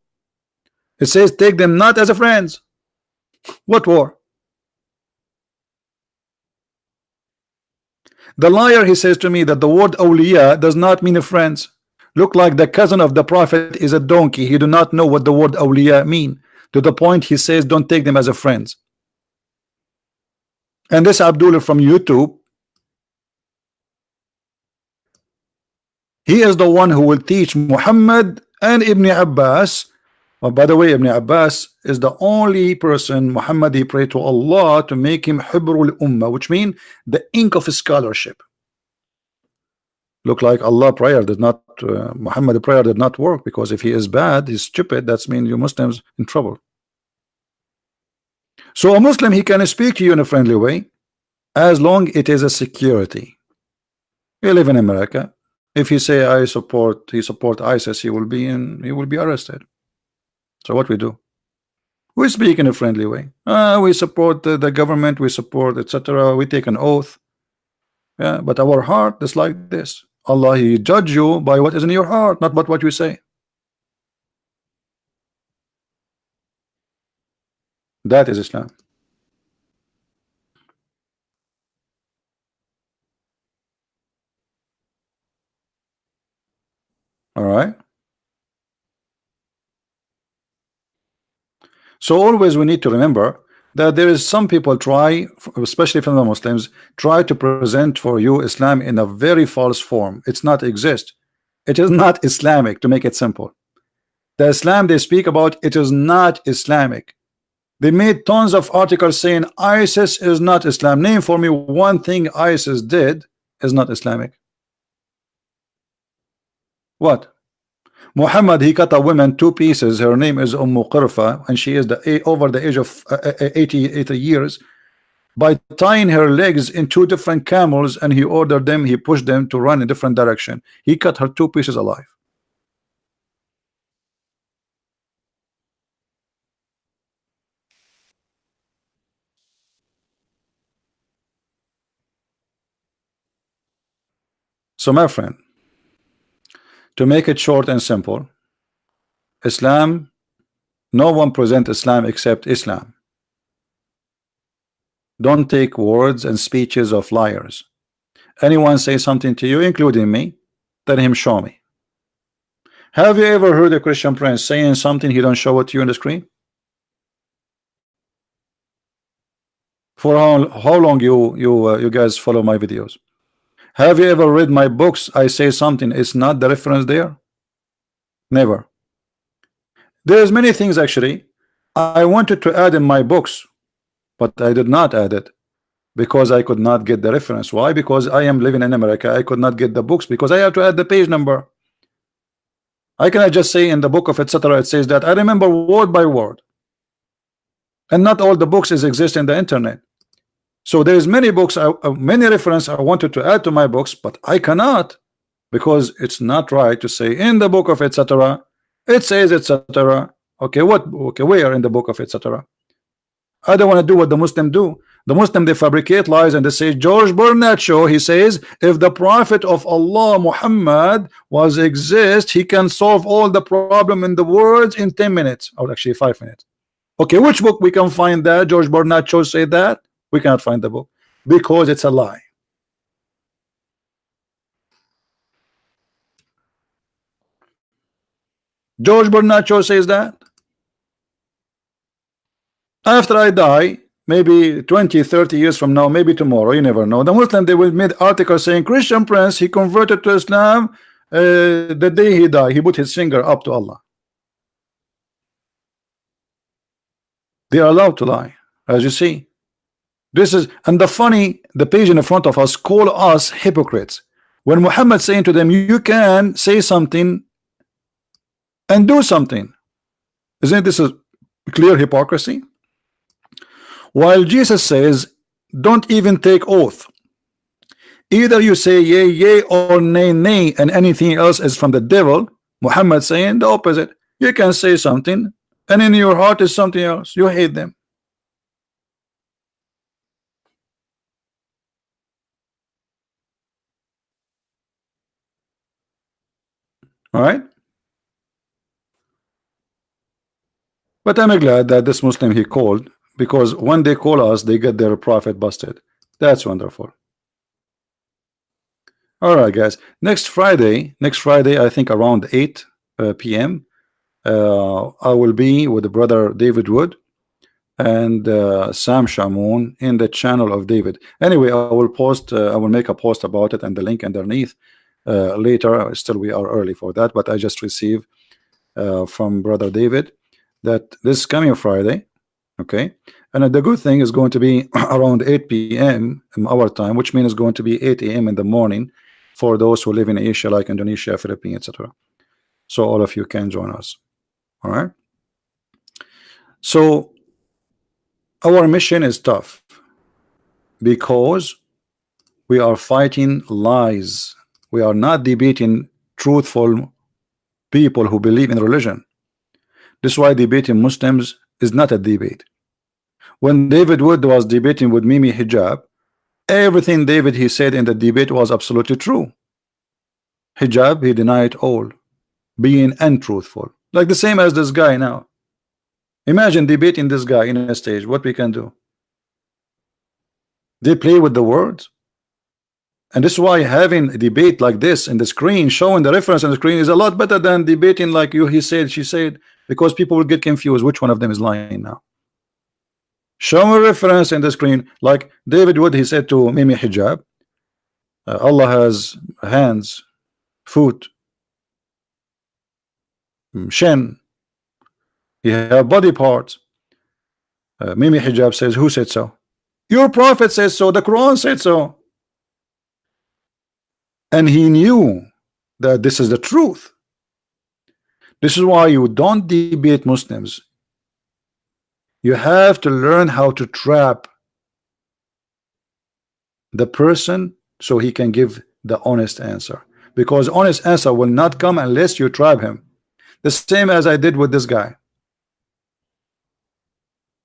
Speaker 1: It says take them not as a friends. What war? The liar, he says to me that the word awliya does not mean friends. Look like the cousin of the Prophet is a donkey. He do not know what the word awliya mean. To the point he says don't take them as a friends. And this Abdullah from YouTube, he is the one who will teach Muhammad and Ibn Abbas. Well, by the way, Ibn Abbas is the only person Muhammad he prayed to Allah to make him Hibrul Ummah, which means the ink of scholarship. Look like Allah prayer did not, Muhammad prayer did not work, because if he is bad, he's stupid, that means you Muslims in trouble. So a Muslim, he can speak to you in a friendly way as long it is a security. We live in America. If he say he support ISIS, he will be arrested. So what we do? We speak in a friendly way. We support the government, we support etc. We take an oath. Yeah, but our heart is like this. Allah, he judge you by what is in your heart, not by what you say. That is Islam. All right. So always we need to remember that there is some people try, especially from the Muslims, try to present for you Islam in a very false form. It's not exist. It is not Islamic, to make it simple. The Islam they speak about, it is not Islamic. They made tons of articles saying ISIS is not Islam. Name for me one thing ISIS did is not Islamic. What? Muhammad, he cut a woman 2 pieces. Her name is Qurfa, and she is over the age of 80 years, by tying her legs in 2 different camels, and he ordered them, he pushed them to run in different direction. He cut her 2 pieces alive. So my friend, to make it short and simple, Islam, no one present Islam except Islam. Don't take words and speeches of liars. Anyone say something to you, including me, let him show me. Have you ever heard a Christian prince saying something he don't show it to you on the screen? For how long you guys follow my videos? Have you ever read my books? I say something, it's not the reference there. Never. There's many things actually I wanted to add in my books, but I did not add it because I could not get the reference. Why? Because I am living in America. I could not get the books because I have to add the page number. I cannot just say in the book of etc. it says that. I remember word by word, and not all the books exist in the internet. So there is many books, many reference I wanted to add to my books, but I cannot because it's not right to say in the book of etc. it says etc. Okay, what? Okay, where in the book of etc. I don't want to do what the Muslim do. The Muslim, they fabricate lies and they say George Bernard Shaw, he says if the Prophet of Allah Muhammad was exist, he can solve all the problem in the world in 10 minutes, or actually 5 minutes. Okay, which book we can find that George Bernard Shaw say that? We cannot find the book because it's a lie. George Bernard Shaw says that after I die, maybe 20-30 years from now, maybe tomorrow, you never know, the Muslim, they will make articles saying Christian prince, he converted to Islam the day he died. He put his finger up to Allah. They are allowed to lie, as you see. This is, and the funny, the page in the front of us call us hypocrites. When Muhammad saying to them, you can say something and do something. Isn't this a clear hypocrisy? While Jesus says, don't even take oath. Either you say yea, yea, or nay, nay, and anything else is from the devil. Muhammad saying the opposite. You can say something, and in your heart is something else. You hate them. All right. But I'm glad that this Muslim he called, because when they call us, they get their prophet busted. That's wonderful. All right, guys. Next Friday, I think around 8 p.m. I will be with the brother David Wood and Sam Shamoun in the channel of David. Anyway, I will post. I will make a post about it and the link underneath later. Still, we are early for that, but I just received from brother David that this coming Friday, okay, and the good thing is going to be around 8 p.m. in our time, which means it's going to be 8 a.m. in the morning for those who live in Asia, like Indonesia, Philippines, etc. So all of you can join us. All right. So our mission is tough because we are fighting lies. We are not debating truthful people who believe in religion. This is why debating Muslims is not a debate. When David Wood was debating with Mimi Hijab, everything David he said in the debate was absolutely true. Hijab, he denied all, being untruthful, like the same as this guy now. Imagine debating this guy in a stage. What we can do? They play with the words. And this is why having a debate like this in the screen, showing the reference on the screen, is a lot better than debating like you, he said, she said, because people will get confused which one of them is lying now. Show a reference in the screen, like David Wood, he said to Mimi Hijab, Allah has hands, foot, shin, he have body parts. Mimi Hijab says, who said so? Your prophet says so, the Quran said so. And he knew that this is the truth. This is why you don't debate Muslims. You have to learn how to trap the person so he can give the honest answer, because honest answer will not come unless you trap him. The same as I did with this guy.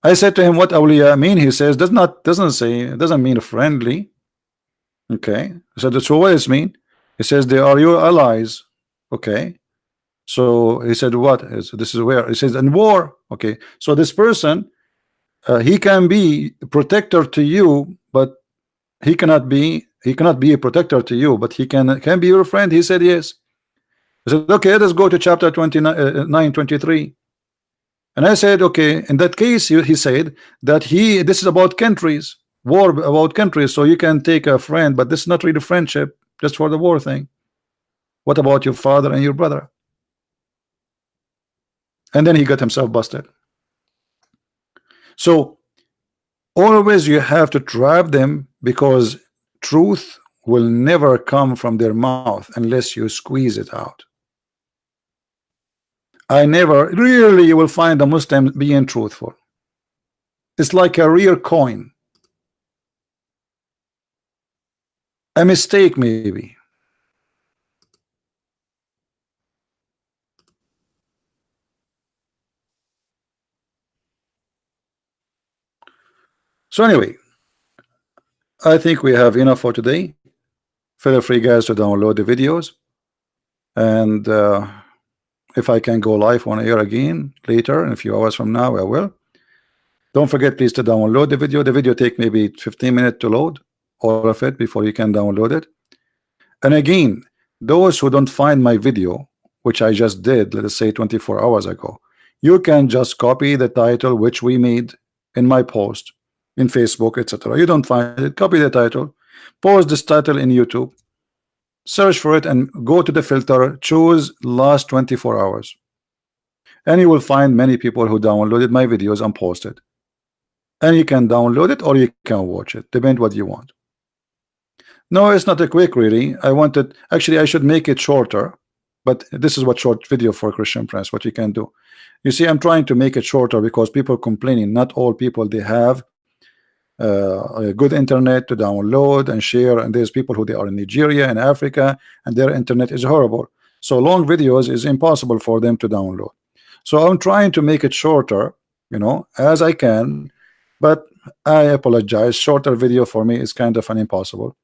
Speaker 1: I said to him, what awliya mean? He says, doesn't mean friendly. Okay, so so what does it mean? He says they are your allies. Okay, so he said what? This is where he says in war. Okay, so this person, he can be a protector to you, but he cannot be a protector to you, but he can be your friend. He said yes. I said okay, let's go to chapter 29:23. And I said okay, in that case he said that this is about countries, war about countries, so you can take a friend, but this is not really friendship, just for the war thing. What about your father and your brother? And then he got himself busted. So always you have to trap them, because truth will never come from their mouth unless you squeeze it out. Rarely you will find a Muslim being truthful. It's like a rare coin. A mistake maybe. So anyway, I think we have enough for today. Feel free guys to download the videos, and if I can go live on air again later in a few hours from now, I will. Don't forget please to download the video. The video take maybe 15 minutes to load all of it before you can download it. And again, those who don't find my video, which I just did, let us say 24 hours ago, you can just copy the title which we made in my post in Facebook, etc. You don't find it, copy the title, post this title in YouTube, search for it, and go to the filter, choose last 24 hours, and you will find many people who downloaded my videos and posted. And you can download it or you can watch it, depend what you want. No, it's not a quick really. Actually I should make it shorter, but this is what short video for Christian Prince, what you can do. You see, I'm trying to make it shorter because people complaining, not all people they have a good internet to download and share, and there's people who they are in Nigeria and Africa and their internet is horrible, so long videos is impossible for them to download. So I'm trying to make it shorter, you know, as I can, but I apologize, shorter video for me is kind of an impossible.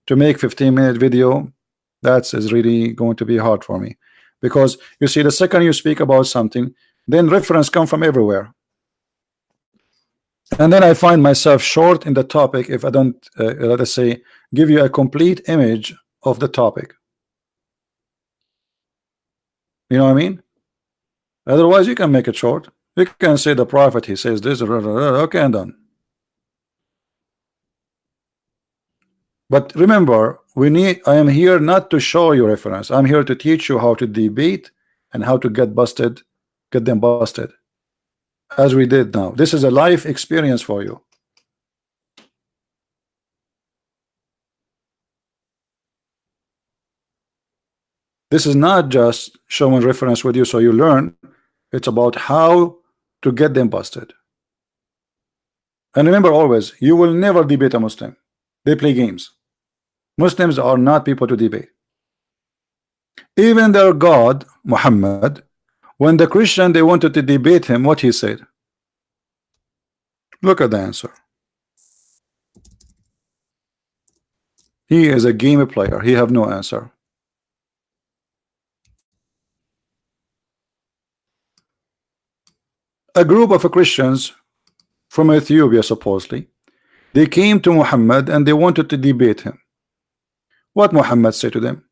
Speaker 1: To make 15-minute video, that is really going to be hard for me, because you see, the second you speak about something, then reference come from everywhere. And then I find myself short in the topic if I don't, let us say, give you a complete image of the topic. You know what I mean? Otherwise, you can make it short. You can say the prophet, he says this, okay, and done. But remember, I am here not to show you reference. I'm here to teach you how to debate and how to get them busted. As we did now. This is a life experience for you. This is not just showing reference with you so you learn. It's about how to get them busted. And remember always, you will never debate a Muslim. They play games. Muslims are not people to debate. Even their God, Muhammad, when the Christian they wanted to debate him, what he said? Look at the answer. He is a game player. He have no answer. A group of Christians from Ethiopia, supposedly, they came to Muhammad and they wanted to debate him. What Muhammad said to them?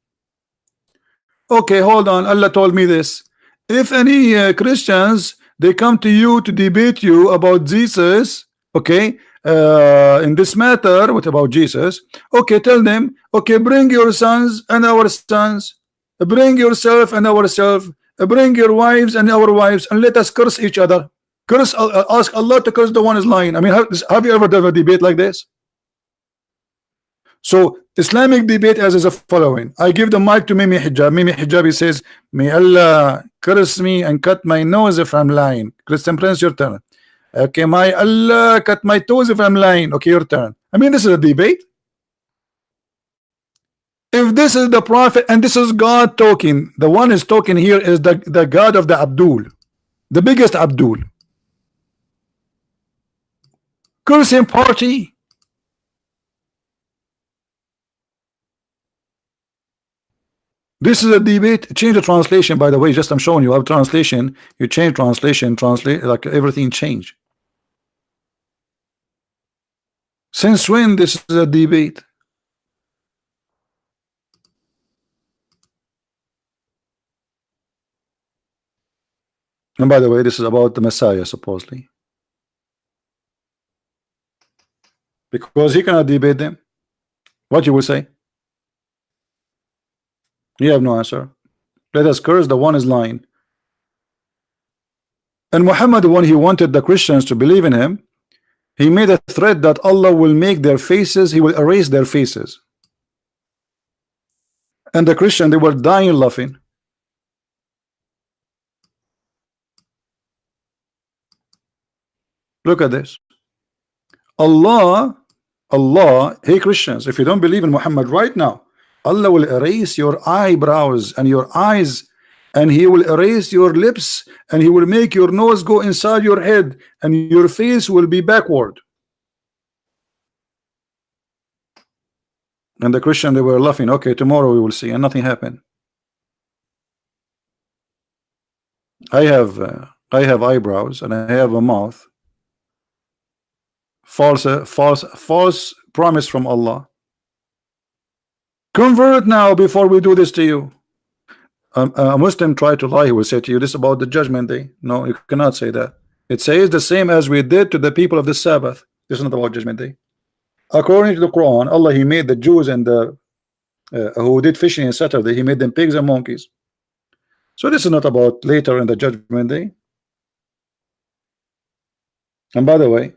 Speaker 1: Okay, hold on. Allah told me this. If any Christians, they come to you to debate you about Jesus, okay, in this matter, what about Jesus? Okay, tell them, okay, bring your sons and our sons, bring yourself and ourselves, bring your wives and our wives, and let us curse each other. Curse, ask Allah to curse the one is lying. I mean, have you ever done a debate like this? So Islamic debate as is the following. I give the mic to Mimi Hijab. Mimi Hijabi says, may Allah curse me and cut my nose if I'm lying. Christian Prince, your turn. Okay, my Allah cut my toes if I'm lying. Okay, your turn. I mean, this is a debate. If this is the prophet and this is God talking, the one is talking here is the God of the Abdul, the biggest Abdul. Cursing party. This is a debate. Change the translation, by the way. Just I'm showing you. I have translation. You change translation, translate, like everything change. Since when this is a debate? And by the way, this is about the Messiah, supposedly. Because he cannot debate them. What you will say? You have no answer. Let us curse the one is lying. And Muhammad, when he wanted the Christians to believe in him, he made a threat that Allah will make their faces, he will erase their faces. And the Christian, they were dying laughing. Look at this. Allah, hey Christians, if you don't believe in Muhammad right now, Allah will erase your eyebrows and your eyes, and he will erase your lips, and he will make your nose go inside your head, and your face will be backward. And the Christian, they were laughing. Okay, tomorrow we will see, and nothing happened. I have eyebrows and I have a mouth. False promise from Allah. Convert now before we do this to you. A Muslim tried to lie, he will say to you, this about the judgment day. No, you cannot say that. It says the same as we did to the people of the Sabbath. This is not about judgment day. According to the Quran, Allah, he made the Jews and the who did fishing on Saturday, he made them pigs and monkeys. So this is not about later in the judgment day. And by the way,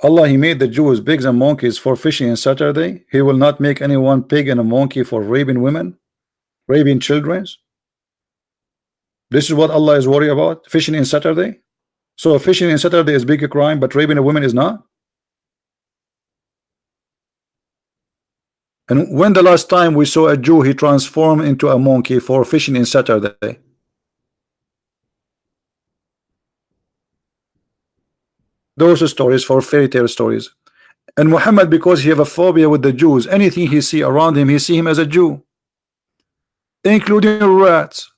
Speaker 1: Allah, he made the Jews pigs and monkeys for fishing on Saturday. He will not make anyone pig and a monkey for raping women, raping children. This is what Allah is worried about, fishing in Saturday. So fishing in Saturday is big crime, but raping a woman is not. And when the last time we saw a Jew he transformed into a monkey for fishing in Saturday? Those are stories for fairy tale stories. And Muhammad, because he have a phobia with the Jews, anything he see around him, he see him as a Jew, including rats.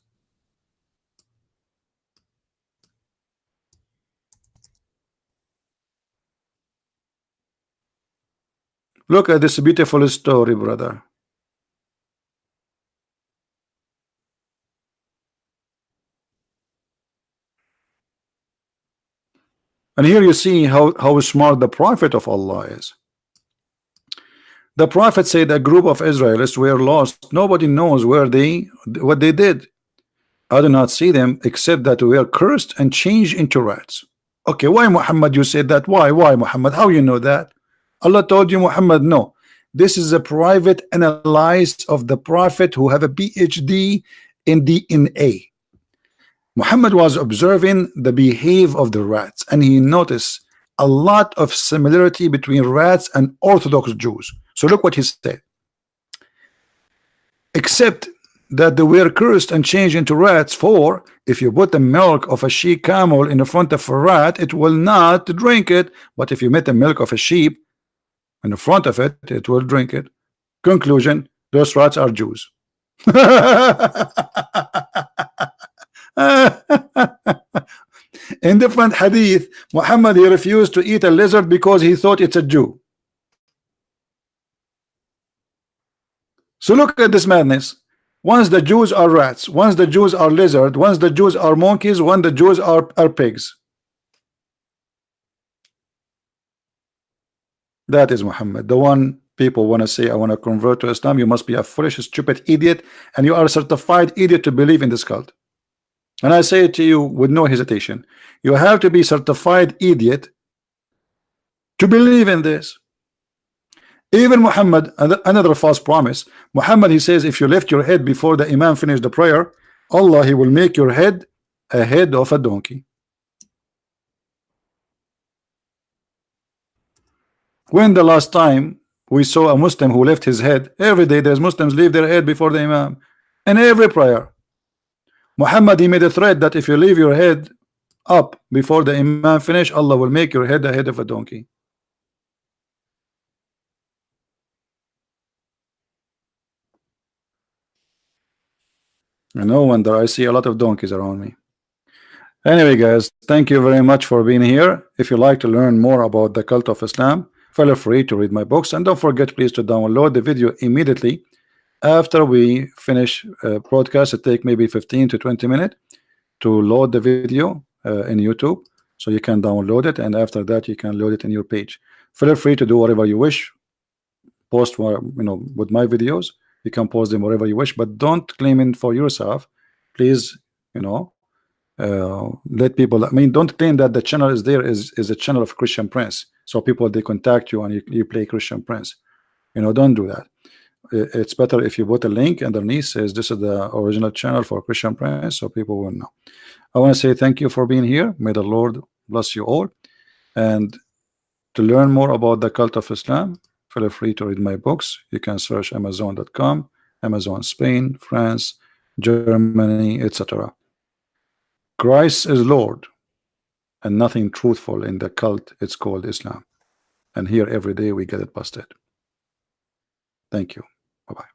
Speaker 1: Look at this beautiful story, brother. And here you see how smart the prophet of Allah is. The prophet said a group of Israelites were lost. Nobody knows what they did. I do not see them except that we are cursed and changed into rats. Okay, why Muhammad you said that? Why Muhammad? How you know that? Allah told you, Muhammad, no. This is a private analysis of the prophet who have a PhD in DNA. Muhammad was observing the behavior of the rats, and he noticed a lot of similarity between rats and Orthodox Jews. So look what he said. Except that they were cursed and changed into rats, for if you put the milk of a she camel in the front of a rat, it will not drink it. But if you put the milk of a sheep in the front of it, it will drink it. Conclusion, those rats are Jews. In different hadith, Muhammad, he refused to eat a lizard because he thought it's a Jew. So look at this madness. Once the Jews are rats, once the Jews are lizard, once the Jews are monkeys, once the Jews are pigs. That is Muhammad, the one people want to say, I want to convert to Islam. You must be a foolish, stupid idiot, and you are a certified idiot to believe in this cult. And I say it to you with no hesitation. You have to be certified idiot to believe in this. Even Muhammad, another false promise. Muhammad, he says, if you lift your head before the Imam finish the prayer, Allah, he will make your head a head of a donkey. When the last time we saw a Muslim who left his head? Every day there's Muslims leave their head before the Imam in every prayer. Muhammad, he made a threat that if you leave your head up before the Imam finish, Allah will make your head a head of a donkey. And no wonder I see a lot of donkeys around me. Anyway, guys, thank you very much for being here. If you like to learn more about the cult of Islam, feel free to read my books, and don't forget please to download the video immediately after we finish broadcast. It take maybe 15 to 20 minutes to load the video in YouTube, so you can download it, and after that you can load it in your page. Feel free to do whatever you wish, post what, with my videos. You can post them wherever you wish, but don't claim it for yourself, please. Let people, don't claim that the channel is there is a channel of Christian Prince, so people they contact you and you play Christian Prince. Don't do that. It's better if you put a link underneath says this is the original channel for Christian Prince, so people will know. I want to say thank you for being here. May the Lord bless you all, and to learn more about the cult of Islam, feel free to read my books. You can search Amazon.com, Amazon Spain, France, Germany, etc. Christ is Lord, and nothing truthful in the cult. It's called Islam, and here every day we get it busted. Thank you. Bye-bye.